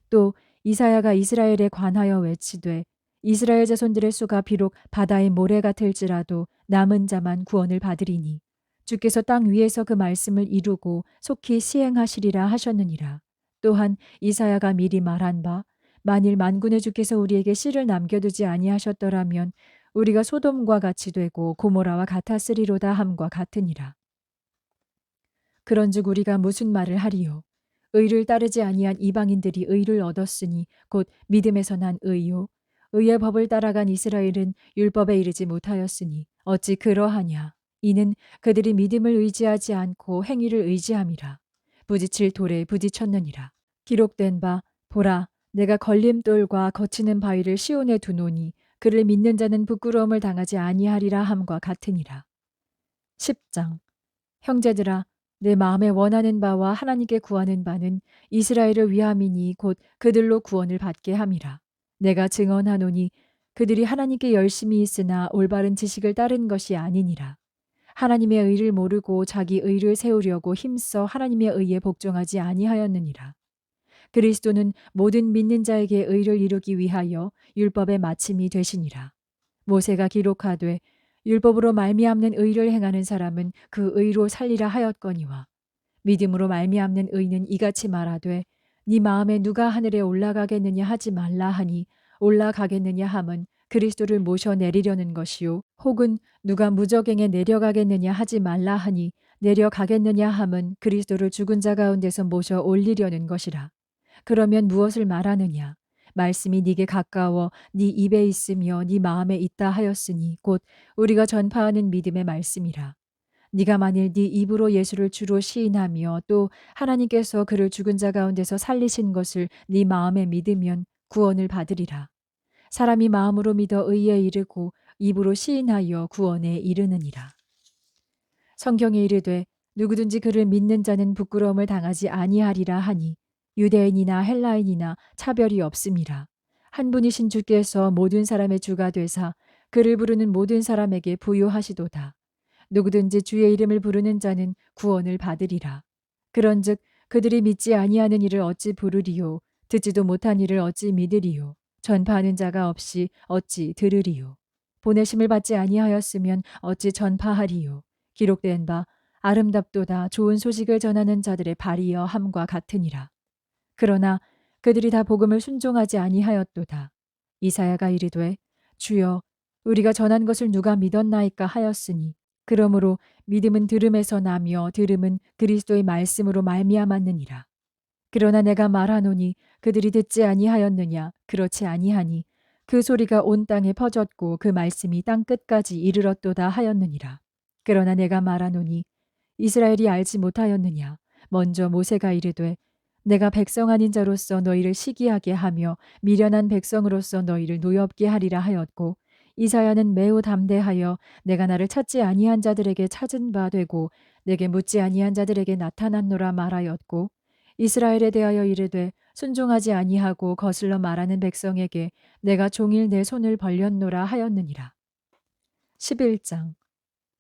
또 이사야가 이스라엘에 관하여 외치되 이스라엘 자손들의 수가 비록 바다의 모래 같을지라도 남은 자만 구원을 받으리니 주께서 땅 위에서 그 말씀을 이루고 속히 시행하시리라 하셨느니라. 또한 이사야가 미리 말한 바 만일 만군의 주께서 우리에게 씨를 남겨두지 아니하셨더라면 우리가 소돔과 같이 되고 고모라와 같았으리로다 함과 같으니라. 그런즉 우리가 무슨 말을 하리요? 의를 따르지 아니한 이방인들이 의를 얻었으니 곧 믿음에서 난 의요. 의의 법을 따라간 이스라엘은 율법에 이르지 못하였으니 어찌 그러하냐? 이는 그들이 믿음을 의지하지 않고 행위를 의지함이라. 부딪힐 돌에 부딪혔느니라. 기록된 바 보라 내가 걸림돌과 거치는 바위를 시온에 두노니 그를 믿는 자는 부끄러움을 당하지 아니하리라 함과 같으니라. 10장 형제들아 내 마음에 원하는 바와 하나님께 구하는 바는 이스라엘을 위함이니 곧 그들로 구원을 받게 함이라. 내가 증언하노니 그들이 하나님께 열심히 있으나 올바른 지식을 따른 것이 아니니라. 하나님의 의를 모르고 자기 의를 세우려고 힘써 하나님의 의에 복종하지 아니하였느니라. 그리스도는 모든 믿는 자에게 의를 이루기 위하여 율법의 마침이 되시니라. 모세가 기록하되 율법으로 말미암는 의를 행하는 사람은 그 의로 살리라 하였거니와 믿음으로 말미암는 의는 이같이 말하되 네 마음에 누가 하늘에 올라가겠느냐 하지 말라 하니 올라가겠느냐 함은 그리스도를 모셔 내리려는 것이요 혹은 누가 무저갱에 내려가겠느냐 하지 말라 하니 내려가겠느냐 함은 그리스도를 죽은 자 가운데서 모셔 올리려는 것이라. 그러면 무엇을 말하느냐? 말씀이 네게 가까워 네 입에 있으며 네 마음에 있다 하였으니 곧 우리가 전파하는 믿음의 말씀이라. 네가 만일 네 입으로 예수를 주로 시인하며 또 하나님께서 그를 죽은 자 가운데서 살리신 것을 네 마음에 믿으면 구원을 받으리라. 사람이 마음으로 믿어 의에 이르고 입으로 시인하여 구원에 이르느니라. 성경에 이르되 누구든지 그를 믿는 자는 부끄러움을 당하지 아니하리라 하니 유대인이나 헬라인이나 차별이 없음이라. 한 분이신 주께서 모든 사람의 주가 되사 그를 부르는 모든 사람에게 부요하시도다. 누구든지 주의 이름을 부르는 자는 구원을 받으리라. 그런즉 그들이 믿지 아니하는 이를 어찌 부르리요? 듣지도 못한 이를 어찌 믿으리요? 전파하는 자가 없이 어찌 들으리요? 보내심을 받지 아니하였으면 어찌 전파하리요? 기록된 바 아름답도다 좋은 소식을 전하는 자들의 발이여 함과 같으니라. 그러나 그들이 다 복음을 순종하지 아니하였도다. 이사야가 이르되 주여 우리가 전한 것을 누가 믿었나이까 하였으니 그러므로 믿음은 들음에서 나며 들음은 그리스도의 말씀으로 말미암았느니라. 그러나 내가 말하노니 그들이 듣지 아니하였느냐 그렇지 아니하니 그 소리가 온 땅에 퍼졌고 그 말씀이 땅 끝까지 이르렀도다 하였느니라. 그러나 내가 말하노니 이스라엘이 알지 못하였느냐 먼저 모세가 이르되 내가 백성 아닌 자로서 너희를 시기하게 하며 미련한 백성으로서 너희를 노엽게 하리라 하였고 이사야는 매우 담대하여 내가 나를 찾지 아니한 자들에게 찾은 바 되고 내게 묻지 아니한 자들에게 나타났노라 말하였고 이스라엘에 대하여 이르되 순종하지 아니하고 거슬러 말하는 백성에게 내가 종일 내 손을 벌렸노라 하였느니라. 11장.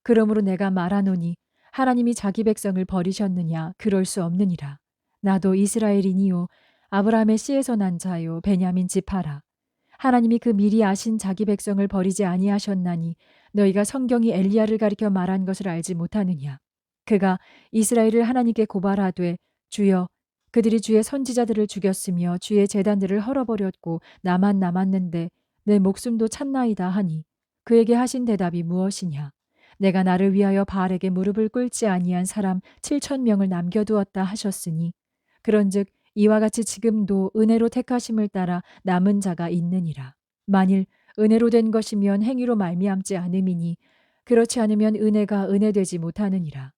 그러므로 내가 말하노니 하나님이 자기 백성을 버리셨느냐 그럴 수 없느니라. 나도 이스라엘이니요 아브라함의 씨에서 난 자요 베냐민 지파라. 하나님이 그 미리 아신 자기 백성을 버리지 아니하셨나니 너희가 성경이 엘리야를 가리켜 말한 것을 알지 못하느냐. 그가 이스라엘을 하나님께 고발하되 주여 그들이 주의 선지자들을 죽였으며 주의 제단들을 헐어버렸고 나만 남았는데 내 목숨도 찼나이다 하니 그에게 하신 대답이 무엇이냐. 내가 나를 위하여 바알에게 무릎을 꿇지 아니한 사람 7,000명을 남겨두었다 하셨으니 그런즉 이와 같이 지금도 은혜로 택하심을 따라 남은 자가 있느니라. 만일 은혜로 된 것이면 행위로 말미암지 않음이니 그렇지 않으면 은혜가 은혜되지 못하느니라.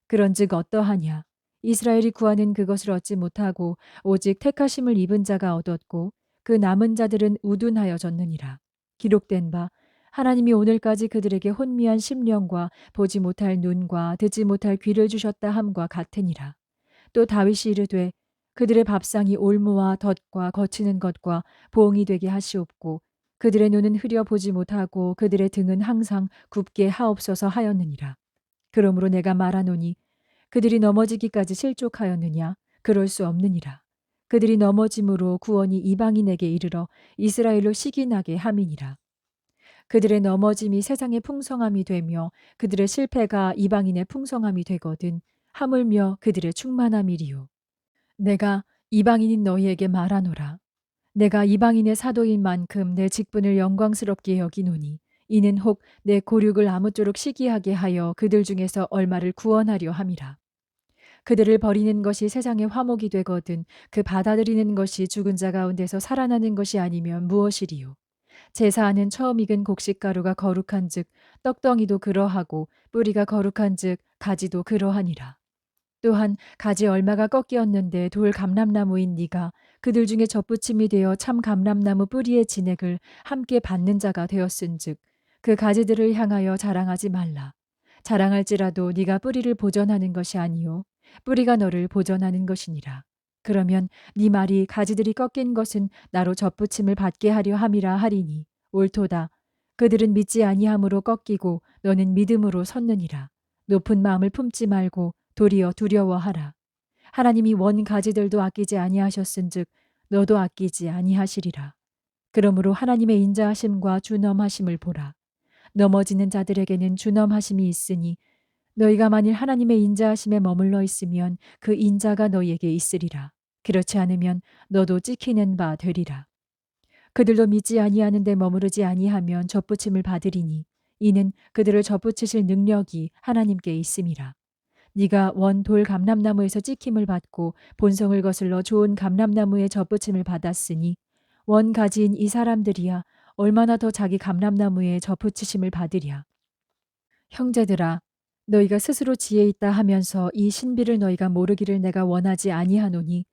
그런즉 어떠하냐. 이스라엘이 구하는 그것을 얻지 못하고 오직 택하심을 입은 자가 얻었고 그 남은 자들은 우둔하여졌느니라. 기록된 바 하나님이 오늘까지 그들에게 혼미한 심령과 보지 못할 눈과 듣지 못할 귀를 주셨다 함과 같으니라. 또 다윗이 이르되 그들의 밥상이 올무와 덫과 거치는 것과 보응이 되게 하시옵고 그들의 눈은 흐려 보지 못하고 그들의 등은 항상 굽게 하옵소서 하였느니라. 그러므로 내가 말하노니 그들이 넘어지기까지 실족하였느냐 그럴 수 없느니라. 그들이 넘어짐으로 구원이 이방인에게 이르러 이스라엘로 시기나게 함이니라. 그들의 넘어짐이 세상의 풍성함이 되며 그들의 실패가 이방인의 풍성함이 되거든 하물며 그들의 충만함이리요. 내가 이방인인 너희에게 말하노라. 내가 이방인의 사도인 만큼 내 직분을 영광스럽게 여기노니 이는 혹 내 고륙을 아무쪼록 시기하게 하여 그들 중에서 얼마를 구원하려 함이라. 그들을 버리는 것이 세상의 화목이 되거든 그 받아들이는 것이 죽은 자 가운데서 살아나는 것이 아니면 무엇이리요. 제사하는 처음 익은 곡식가루가 거룩한즉 떡덩이도 그러하고 뿌리가 거룩한즉 가지도 그러하니라. 또한 가지 얼마가 꺾이었는데 돌 감람나무인 네가 그들 중에 젖붙임이 되어 참 감람나무 뿌리의 진액을 함께 받는 자가 되었은즉 그 가지들을 향하여 자랑하지 말라. 자랑할지라도 네가 뿌리를 보전하는 것이 아니요 뿌리가 너를 보전하는 것이니라. 그러면 네 말이 가지들이 꺾인 것은 나로 젖붙임을 받게 하려 함이라 하리니 옳도다. 그들은 믿지 아니함으로 꺾이고 너는 믿음으로 섰느니라. 높은 마음을 품지 말고 도리어 두려워하라. 하나님이 원 가지들도 아끼지 아니하셨은즉 너도 아끼지 아니하시리라. 그러므로 하나님의 인자하심과 준엄하심을 보라. 넘어지는 자들에게는 준엄하심이 있으니 너희가 만일 하나님의 인자하심에 머물러 있으면 그 인자가 너희에게 있으리라. 그렇지 않으면 너도 찍히는 바 되리라. 그들도 믿지 아니하는데 머무르지 아니하면 젖붙임을 받으리니 이는 그들을 젖붙이실 능력이 하나님께 있음이라. 네가 원 돌 감람나무에서 찍힘을 받고 본성을 거슬러 좋은 감람나무의 젖붙임을 받았으니 원 가지인 이 사람들이야 얼마나 더 자기 감람나무에 젖붙이심을 받으랴. 형제들아 너희가 스스로 지혜 있다 하면서 이 신비를 너희가 모르기를 내가 원하지 아니하노니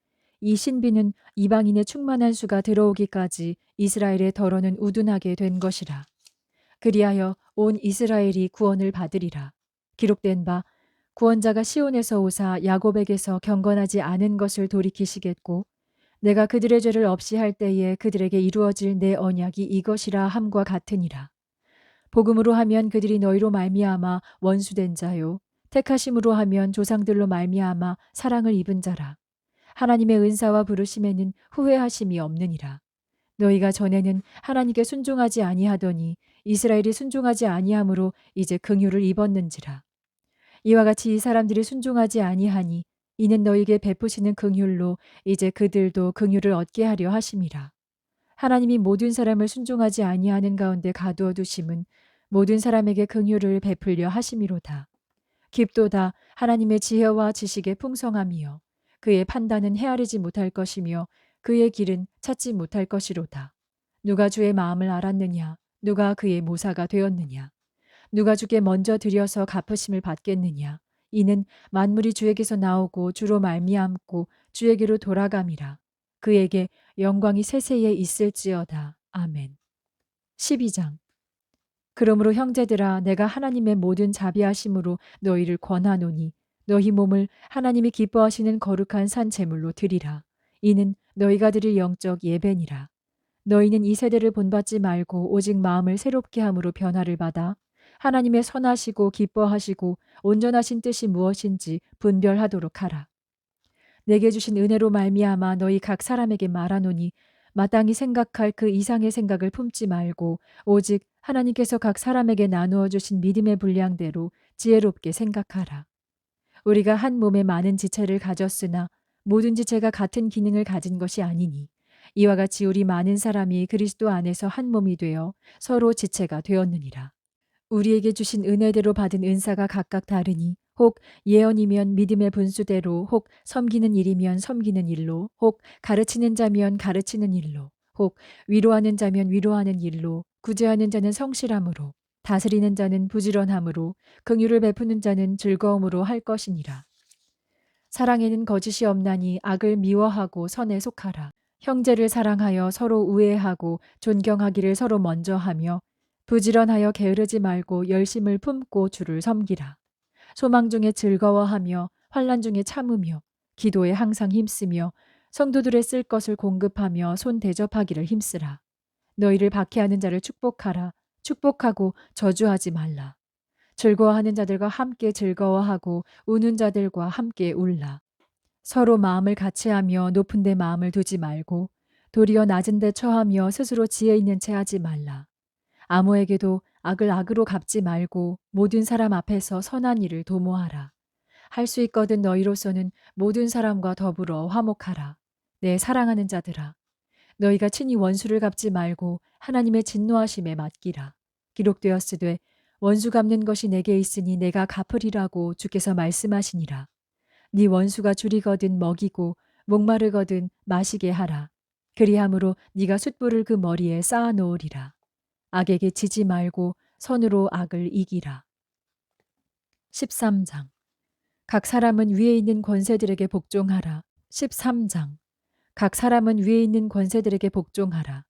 이 신비는 이방인의 충만한 수가 들어오기까지 이스라엘의 덜어는 우둔하게 된 것이라. 그리하여 온 이스라엘이 구원을 받으리라. 기록된 바 구원자가 시온에서 오사 야곱에게서 경건하지 않은 것을 돌이키시겠고 내가 그들의 죄를 없이 할 때에 그들에게 이루어질 내 언약이 이것이라 함과 같으니라. 복음으로 하면 그들이 너희로 말미암아 원수된 자요 택하심으로 하면 조상들로 말미암아 사랑을 입은 자라. 하나님의 은사와 부르심에는 후회하심이 없느니라. 너희가 전에는 하나님께 순종하지 아니하더니 이스라엘이 순종하지 아니함으로 이제 긍휼을 입었는지라. 이와 같이 이 사람들이 순종하지 아니하니 이는 너희에게 베푸시는 긍휼로 이제 그들도 긍휼을 얻게 하려 하심이라. 하나님이 모든 사람을 순종하지 아니하는 가운데 가두어 두심은 모든 사람에게 긍휼을 베풀려 하심이로다. 깊도다 하나님의 지혜와 지식의 풍성함이요 그의 판단은 헤아리지 못할 것이며 그의 길은 찾지 못할 것이로다. 누가 주의 마음을 알았느냐? 누가 그의 모사가 되었느냐? 누가 주께 먼저 드려서 갚으심을 받겠느냐? 이는 만물이 주에게서 나오고 주로 말미암고 주에게로 돌아감이라. 그에게 영광이 세세에 있을지어다. 아멘. 12장. 그러므로 형제들아 내가 하나님의 모든 자비하심으로 너희를 권하노니 너희 몸을 하나님이 기뻐하시는 거룩한 산 제물로 드리라. 이는 너희가 드릴 영적 예배니라. 너희는 이 세대를 본받지 말고 오직 마음을 새롭게 함으로 변화를 받아 하나님의 선하시고 기뻐하시고 온전하신 뜻이 무엇인지 분별하도록 하라. 내게 주신 은혜로 말미암아 너희 각 사람에게 말하노니 마땅히 생각할 그 이상의 생각을 품지 말고 오직 하나님께서 각 사람에게 나누어 주신 믿음의 분량대로 지혜롭게 생각하라. 우리가 한 몸에 많은 지체를 가졌으나 모든 지체가 같은 기능을 가진 것이 아니니 이와 같이 우리 많은 사람이 그리스도 안에서 한 몸이 되어 서로 지체가 되었느니라. 우리에게 주신 은혜대로 받은 은사가 각각 다르니 혹 예언이면 믿음의 분수대로 혹 섬기는 일이면 섬기는 일로 혹 가르치는 자면 가르치는 일로 혹 위로하는 자면 위로하는 일로 구제하는 자는 성실함으로 다스리는 자는 부지런함으로 긍휼을 베푸는 자는 즐거움으로 할 것이니라. 사랑에는 거짓이 없나니 악을 미워하고 선에 속하라. 형제를 사랑하여 서로 우애하고 존경하기를 서로 먼저 하며 부지런하여 게으르지 말고 열심을 품고 주를 섬기라. 소망 중에 즐거워하며 환난 중에 참으며 기도에 항상 힘쓰며 성도들의 쓸 것을 공급하며 손 대접하기를 힘쓰라. 너희를 박해하는 자를 축복하라. 축복하고 저주하지 말라. 즐거워하는 자들과 함께 즐거워하고 우는 자들과 함께 울라. 서로 마음을 같이하며 높은 데 마음을 두지 말고 도리어 낮은 데 처하며 스스로 지혜 있는 채 하지 말라. 아무에게도 악을 악으로 갚지 말고 모든 사람 앞에서 선한 일을 도모하라. 할 수 있거든 너희로서는 모든 사람과 더불어 화목하라. 내 사랑하는 자들아. 너희가 친히 원수를 갚지 말고 하나님의 진노하심에 맡기라. 기록되었으되 원수 갚는 것이 내게 있으니 내가 갚으리라고 주께서 말씀하시니라. 네 원수가 줄이거든 먹이고 목마르거든 마시게 하라. 그리함으로 네가 숯불을 그 머리에 쌓아 놓으리라. 악에게 지지 말고 선으로 악을 이기라. 13장. 각 사람은 위에 있는 권세들에게 복종하라. 13장. 각 사람은 위에 있는 권세들에게 복종하라.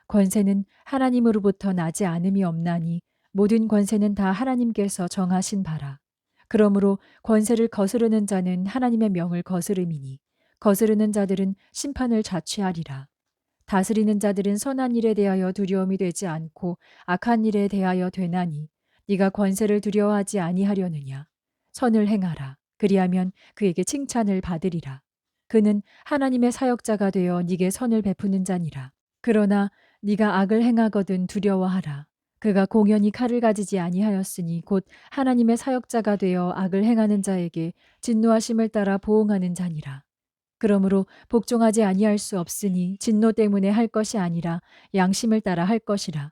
권세는 하나님으로부터 나지 않음이 없나니 모든 권세는 다 하나님께서 정하신 바라. 그러므로 권세를 거스르는 자는 하나님의 명을 거스름이니 거스르는 자들은 심판을 자취하리라. 다스리는 자들은 선한 일에 대하여 두려움이 되지 않고 악한 일에 대하여 되나니 네가 권세를 두려워하지 아니하려느냐. 선을 행하라. 그리하면 그에게 칭찬을 받으리라. 그는 하나님의 사역자가 되어 네게 선을 베푸는 자니라. 그러나 네가 악을 행하거든 두려워하라. 그가 공연히 칼을 가지지 아니하였으니 곧 하나님의 사역자가 되어 악을 행하는 자에게 진노하심을 따라 보응하는 자니라. 그러므로 복종하지 아니할 수 없으니 진노 때문에 할 것이 아니라 양심을 따라 할 것이라.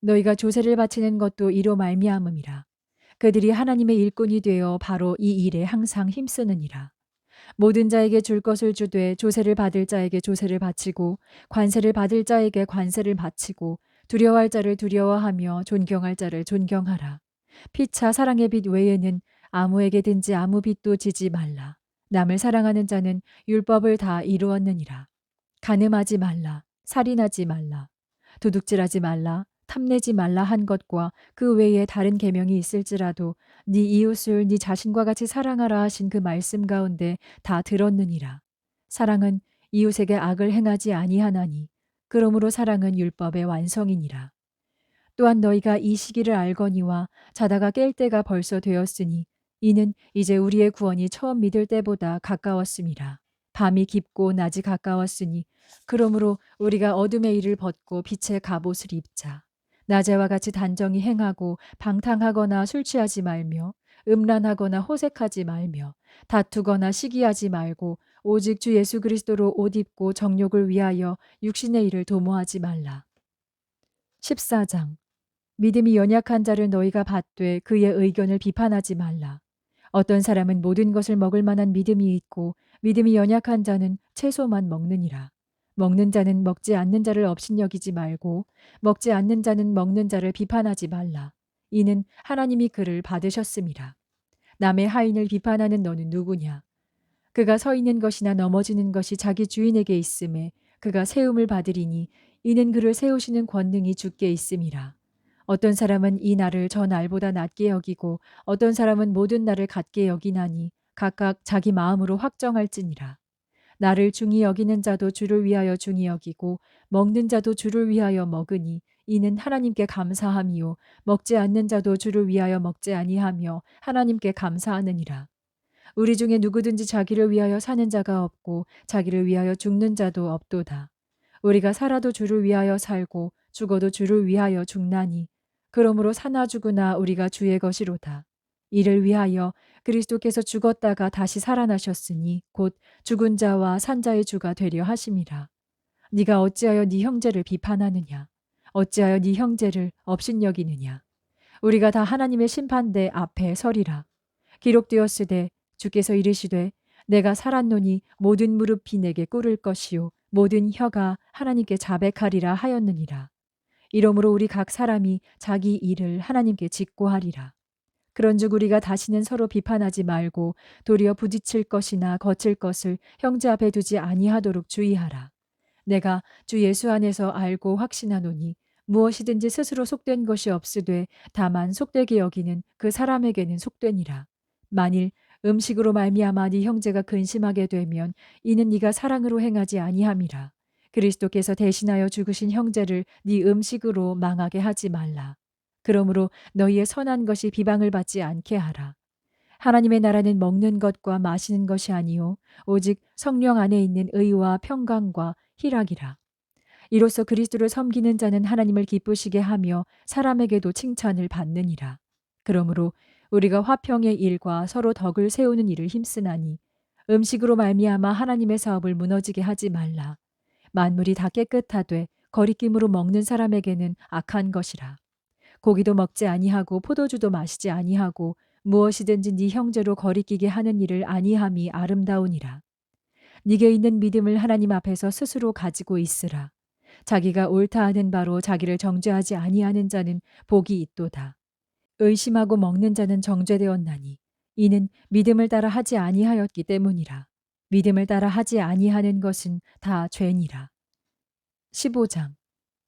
너희가 조세를 바치는 것도 이로 말미암음이라. 그들이 하나님의 일꾼이 되어 바로 이 일에 항상 힘쓰느니라. 모든 자에게 줄 것을 주되 조세를 받을 자에게 조세를 바치고 관세를 받을 자에게 관세를 바치고 두려워할 자를 두려워하며 존경할 자를 존경하라. 피차 사랑의 빛 외에는 아무에게든지 아무 빛도 지지 말라. 남을 사랑하는 자는 율법을 다 이루었느니라. 간음하지 말라. 살인하지 말라. 도둑질하지 말라. 탐내지 말라 한 것과 그 외에 다른 계명이 있을지라도 네 이웃을 네 자신과 같이 사랑하라 하신 그 말씀 가운데 다 들었느니라. 사랑은 이웃에게 악을 행하지 아니하나니 그러므로 사랑은 율법의 완성이니라. 또한 너희가 이 시기를 알거니와 자다가 깰 때가 벌써 되었으니 이는 이제 우리의 구원이 처음 믿을 때보다 가까웠음이라. 밤이 깊고 낮이 가까웠으니 그러므로 우리가 어둠의 일을 벗고 빛의 갑옷을 입자. 낮에와 같이 단정히 행하고 방탕하거나 술 취하지 말며 음란하거나 호색하지 말며 다투거나 시기하지 말고 오직 주 예수 그리스도로 옷 입고 정욕을 위하여 육신의 일을 도모하지 말라. 14장. 믿음이 연약한 자를 너희가 받되 그의 의견을 비판하지 말라. 어떤 사람은 모든 것을 먹을 만한 믿음이 있고 믿음이 연약한 자는 채소만 먹느니라. 먹는 자는 먹지 않는 자를 업신여기지 말고 먹지 않는 자는 먹는 자를 비판하지 말라. 이는 하나님이 그를 받으셨음이라. 남의 하인을 비판하는 너는 누구냐? 그가 서 있는 것이나 넘어지는 것이 자기 주인에게 있음에 그가 세움을 받으리니 이는 그를 세우시는 권능이 주께 있음이라. 어떤 사람은 이 날을 저 날보다 낮게 여기고 어떤 사람은 모든 날을 같게 여기나니 각각 자기 마음으로 확정할지니라. 나를 중히 여기는 자도 주를 위하여 중히 여기고 먹는 자도 주를 위하여 먹으니 이는 하나님께 감사함이요 먹지 않는 자도 주를 위하여 먹지 아니하며 하나님께 감사하느니라. 우리 중에 누구든지 자기를 위하여 사는 자가 없고 자기를 위하여 죽는 자도 없도다. 우리가 살아도 주를 위하여 살고 죽어도 주를 위하여 죽나니 그러므로 사나 죽으나 우리가 주의 것이로다. 이를 위하여 그리스도께서 죽었다가 다시 살아나셨으니 곧 죽은 자와 산 자의 주가 되려 하심이라. 네가 어찌하여 네 형제를 비판하느냐? 어찌하여 네 형제를 업신여기느냐? 우리가 다 하나님의 심판대 앞에 서리라. 기록되었으되 주께서 이르시되 내가 살았노니 모든 무릎이 내게 꿇을 것이요 모든 혀가 하나님께 자백하리라 하였느니라. 이러므로 우리 각 사람이 자기 일을 하나님께 직고하리라. 그런즉 우리가 다시는 서로 비판하지 말고 도리어 부딪힐 것이나 거칠 것을 형제 앞에 두지 아니하도록 주의하라. 내가 주 예수 안에서 알고 확신하노니 무엇이든지 스스로 속된 것이 없으되 다만 속되게 여기는 그 사람에게는 속되니라. 만일 음식으로 말미암아 네 형제가 근심하게 되면 이는 네가 사랑으로 행하지 아니함이라. 그리스도께서 대신하여 죽으신 형제를 네 음식으로 망하게 하지 말라. 그러므로 너희의 선한 것이 비방을 받지 않게 하라. 하나님의 나라는 먹는 것과 마시는 것이 아니요 오직 성령 안에 있는 의와 평강과 희락이라. 이로써 그리스도를 섬기는 자는 하나님을 기쁘시게 하며 사람에게도 칭찬을 받느니라. 그러므로 우리가 화평의 일과 서로 덕을 세우는 일을 힘쓰나니 음식으로 말미암아 하나님의 사업을 무너지게 하지 말라. 만물이 다 깨끗하되 거리낌으로 먹는 사람에게는 악한 것이라. 고기도 먹지 아니하고 포도주도 마시지 아니하고 무엇이든지 네 형제로 거리끼게 하는 일을 아니함이 아름다우니라. 네게 있는 믿음을 하나님 앞에서 스스로 가지고 있으라. 자기가 옳다 하는 바로 자기를 정죄하지 아니하는 자는 복이 있도다. 의심하고 먹는 자는 정죄되었나니 이는 믿음을 따라 하지 아니하였기 때문이라. 믿음을 따라 하지 아니하는 것은 다 죄니라. 15장.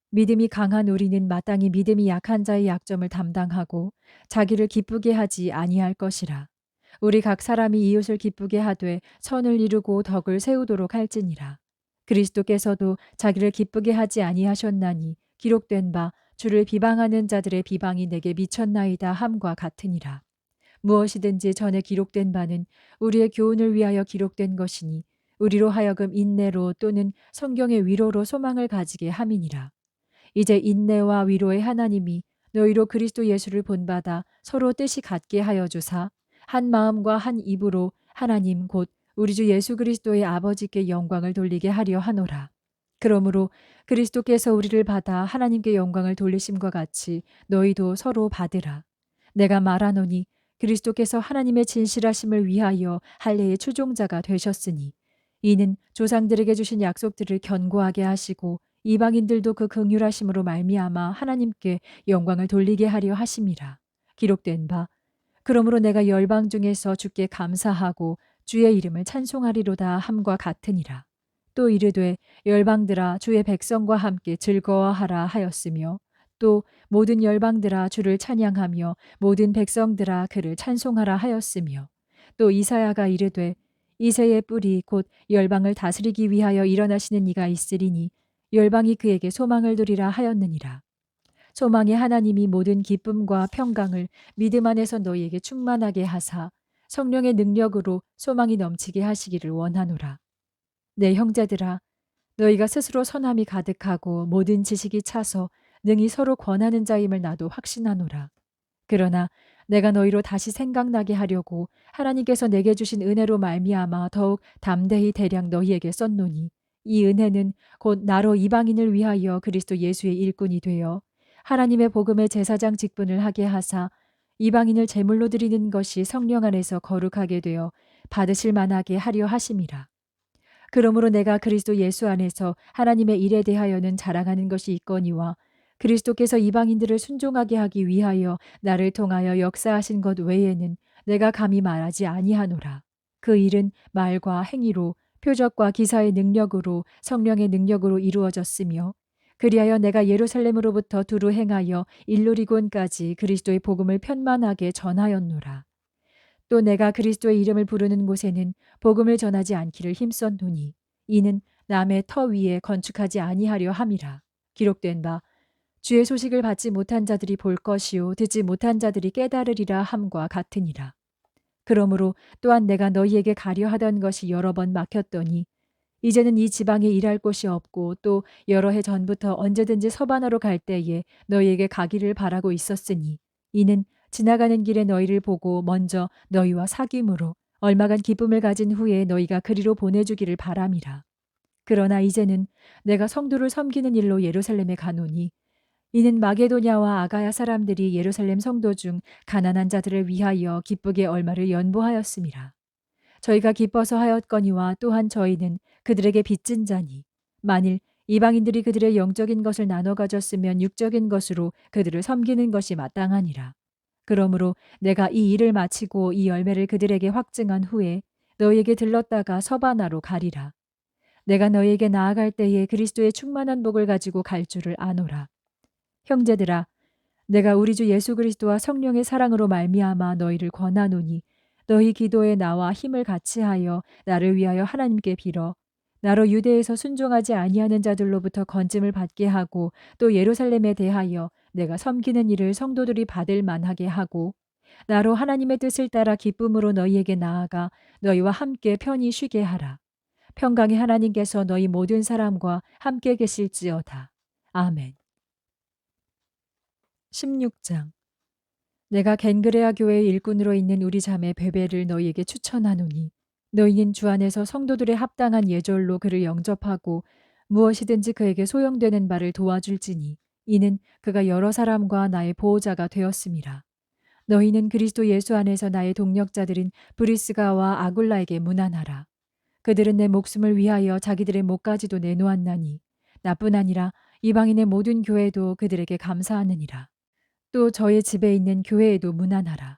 믿음이 강한 우리는 마땅히 믿음이 약한 자의 약점을 담당하고 자기를 기쁘게 하지 아니할 것이라. 우리 각 사람이 이웃을 기쁘게 하되 선을 이루고 덕을 세우도록 할지니라. 그리스도께서도 자기를 기쁘게 하지 아니하셨나니 기록된 바 주를 비방하는 자들의 비방이 내게 미쳤나이다 함과 같으니라. 무엇이든지 전에 기록된 바는 우리의 교훈을 위하여 기록된 것이니 우리로 하여금 인내로 또는 성경의 위로로 소망을 가지게 함이니라. 이제 인내와 위로의 하나님이 너희로 그리스도 예수를 본받아 서로 뜻이 같게 하여 주사 한 마음과 한 입으로 하나님 곧 우리 주 예수 그리스도의 아버지께 영광을 돌리게 하려 하노라. 그러므로 그리스도께서 우리를 받아 하나님께 영광을 돌리심과 같이 너희도 서로 받으라. 내가 말하노니 그리스도께서 하나님의 진실하심을 위하여 할례의 추종자가 되셨으니 이는 조상들에게 주신 약속들을 견고하게 하시고 이방인들도 그 긍휼하심으로 말미암아 하나님께 영광을 돌리게 하려 하심이라. 기록된 바 그러므로 내가 열방 중에서 주께 감사하고 주의 이름을 찬송하리로다 함과 같으니라. 또 이르되 열방들아 주의 백성과 함께 즐거워하라 하였으며 또 모든 열방들아 주를 찬양하며 모든 백성들아 그를 찬송하라 하였으며 또 이사야가 이르되 이새의 뿔이 곧 열방을 다스리기 위하여 일어나시는 이가 있으리니 열방이 그에게 소망을 두리라 하였느니라. 소망의 하나님이 모든 기쁨과 평강을 믿음 안에서 너희에게 충만하게 하사 성령의 능력으로 소망이 넘치게 하시기를 원하노라. 내 형제들아, 너희가 스스로 선함이 가득하고 모든 지식이 차서 능히 서로 권하는 자임을 나도 확신하노라. 그러나 내가 너희로 다시 생각나게 하려고 하나님께서 내게 주신 은혜로 말미암아 더욱 담대히 대량 너희에게 썼노니, 이 은혜는 곧 나로 이방인을 위하여 그리스도 예수의 일꾼이 되어 하나님의 복음의 제사장 직분을 하게 하사 이방인을 제물로 드리는 것이 성령 안에서 거룩하게 되어 받으실 만하게 하려 하심이라. 그러므로 내가 그리스도 예수 안에서 하나님의 일에 대하여는 자랑하는 것이 있거니와 그리스도께서 이방인들을 순종하게 하기 위하여 나를 통하여 역사하신 것 외에는 내가 감히 말하지 아니하노라. 그 일은 말과 행위로 표적과 기사의 능력으로 성령의 능력으로 이루어졌으며, 그리하여 내가 예루살렘으로부터 두루 행하여 일루리곤까지 그리스도의 복음을 편만하게 전하였노라. 또 내가 그리스도의 이름을 부르는 곳에는 복음을 전하지 않기를 힘썼노니, 이는 남의 터 위에 건축하지 아니하려 함이라. 기록된 바 주의 소식을 받지 못한 자들이 볼 것이요 듣지 못한 자들이 깨달으리라 함과 같으니라. 그러므로 또한 내가 너희에게 가려 하던 것이 여러 번 막혔더니 이제는 이 지방에 일할 곳이 없고 또 여러 해 전부터 언제든지 서바나로 갈 때에 너희에게 가기를 바라고 있었으니, 이는 지나가는 길에 너희를 보고 먼저 너희와 사귐으로 얼마간 기쁨을 가진 후에 너희가 그리로 보내주기를 바람이라. 그러나 이제는 내가 성도를 섬기는 일로 예루살렘에 가노니, 이는 마게도냐와 아가야 사람들이 예루살렘 성도 중 가난한 자들을 위하여 기쁘게 얼마를 연보하였음이라. 저희가 기뻐서 하였거니와 또한 저희는 그들에게 빚진 자니, 만일 이방인들이 그들의 영적인 것을 나눠 가졌으면 육적인 것으로 그들을 섬기는 것이 마땅하니라. 그러므로 내가 이 일을 마치고 이 열매를 그들에게 확증한 후에 너희에게 들렀다가 서바나로 가리라. 내가 너희에게 나아갈 때에 그리스도의 충만한 복을 가지고 갈 줄을 아노라. 형제들아, 내가 우리 주 예수 그리스도와 성령의 사랑으로 말미암아 너희를 권하노니, 너희 기도에 나와 힘을 같이하여 나를 위하여 하나님께 빌어 나로 유대에서 순종하지 아니하는 자들로부터 건짐을 받게 하고, 또 예루살렘에 대하여 내가 섬기는 일을 성도들이 받을 만하게 하고, 나로 하나님의 뜻을 따라 기쁨으로 너희에게 나아가 너희와 함께 편히 쉬게 하라. 평강의 하나님께서 너희 모든 사람과 함께 계실지어다. 아멘. 16장. 내가 겐그레아 교회의 일꾼으로 있는 우리 자매 베베를 너희에게 추천하노니, 너희는 주 안에서 성도들의 합당한 예절로 그를 영접하고 무엇이든지 그에게 소용되는 바를 도와줄지니, 이는 그가 여러 사람과 나의 보호자가 되었음이라. 너희는 그리스도 예수 안에서 나의 동력자들인 브리스가와 아굴라에게 문안하라. 그들은 내 목숨을 위하여 자기들의 목까지도 내놓았나니, 나뿐 아니라 이방인의 모든 교회도 그들에게 감사하느니라. 또 저의 집에 있는 교회에도 문안하라.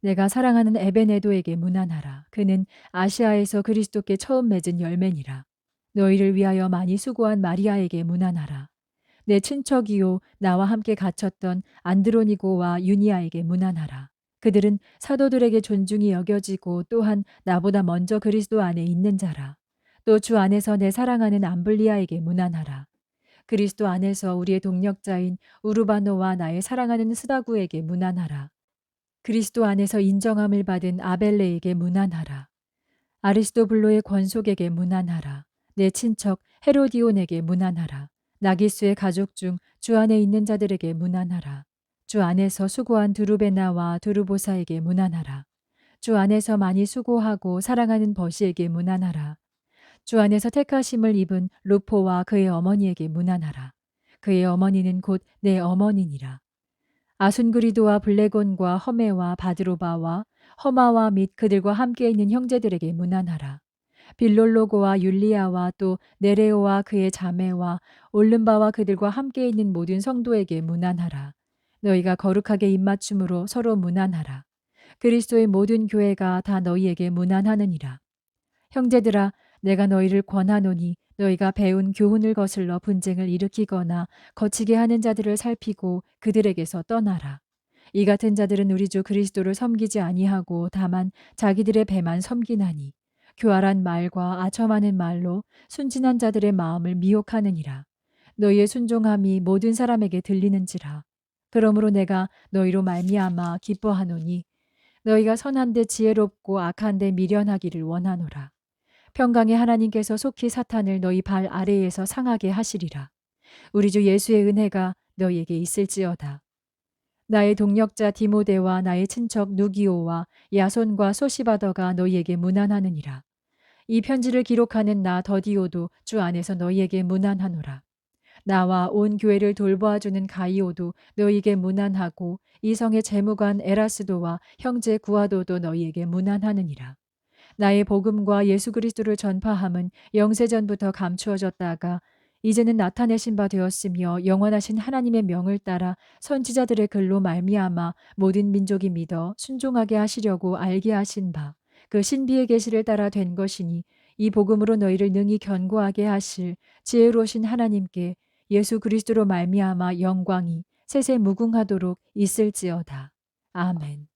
내가 사랑하는 에베네도에게 문안하라. 그는 아시아에서 그리스도께 처음 맺은 열매니라. 너희를 위하여 많이 수고한 마리아에게 문안하라. 내 친척이요 나와 함께 갇혔던 안드로니고와 유니아에게 문안하라. 그들은 사도들에게 존중이 여겨지고 또한 나보다 먼저 그리스도 안에 있는 자라. 또 주 안에서 내 사랑하는 암블리아에게 문안하라. 그리스도 안에서 우리의 동력자인 우르바노와 나의 사랑하는 스다구에게 문안하라. 그리스도 안에서 인정함을 받은 아벨레에게 문안하라. 아리스도블로의 권속에게 문안하라. 내 친척 헤로디온에게 문안하라. 나기수의 가족 중 주 안에 있는 자들에게 문안하라. 주 안에서 수고한 두루베나와 두루보사에게 문안하라. 주 안에서 많이 수고하고 사랑하는 버시에게 문안하라. 주 안에서 택하심을 입은 루포와 그의 어머니에게 문안하라. 그의 어머니는 곧 내 어머니니라. 아순그리도와 블레곤과 허메와 바드로바와 허마와 및 그들과 함께 있는 형제들에게 문안하라. 빌롤로고와 율리아와 또 네레오와 그의 자매와 올름바와 그들과 함께 있는 모든 성도에게 문안하라. 너희가 거룩하게 입맞춤으로 서로 문안하라. 그리스도의 모든 교회가 다 너희에게 문안하느니라. 형제들아, 내가 너희를 권하노니 너희가 배운 교훈을 거슬러 분쟁을 일으키거나 거치게 하는 자들을 살피고 그들에게서 떠나라. 이 같은 자들은 우리 주 그리스도를 섬기지 아니하고 다만 자기들의 배만 섬기나니, 교활한 말과 아첨하는 말로 순진한 자들의 마음을 미혹하느니라. 너희의 순종함이 모든 사람에게 들리는지라. 그러므로 내가 너희로 말미암아 기뻐하노니 너희가 선한데 지혜롭고 악한데 미련하기를 원하노라. 평강의 하나님께서 속히 사탄을 너희 발 아래에서 상하게 하시리라. 우리 주 예수의 은혜가 너희에게 있을지어다. 나의 동력자 디모데와 나의 친척 누기오와 야손과 소시바더가 너희에게 문안하느니라. 이 편지를 기록하는 나 더디오도 주 안에서 너희에게 문안하노라. 나와 온 교회를 돌보아주는 가이오도 너희에게 문안하고 이성의 재무관 에라스도와 형제 구아도도 너희에게 문안하느니라. 나의 복음과 예수 그리스도를 전파함은 영세전부터 감추어졌다가 이제는 나타내신 바 되었으며 영원하신 하나님의 명을 따라 선지자들의 글로 말미암아 모든 민족이 믿어 순종하게 하시려고 알게 하신 바 그 신비의 계시를 따라 된 것이니 이 복음으로 너희를 능히 견고하게 하실 지혜로우신 하나님께 예수 그리스도로 말미암아 영광이 세세 무궁하도록 있을지어다. 아멘.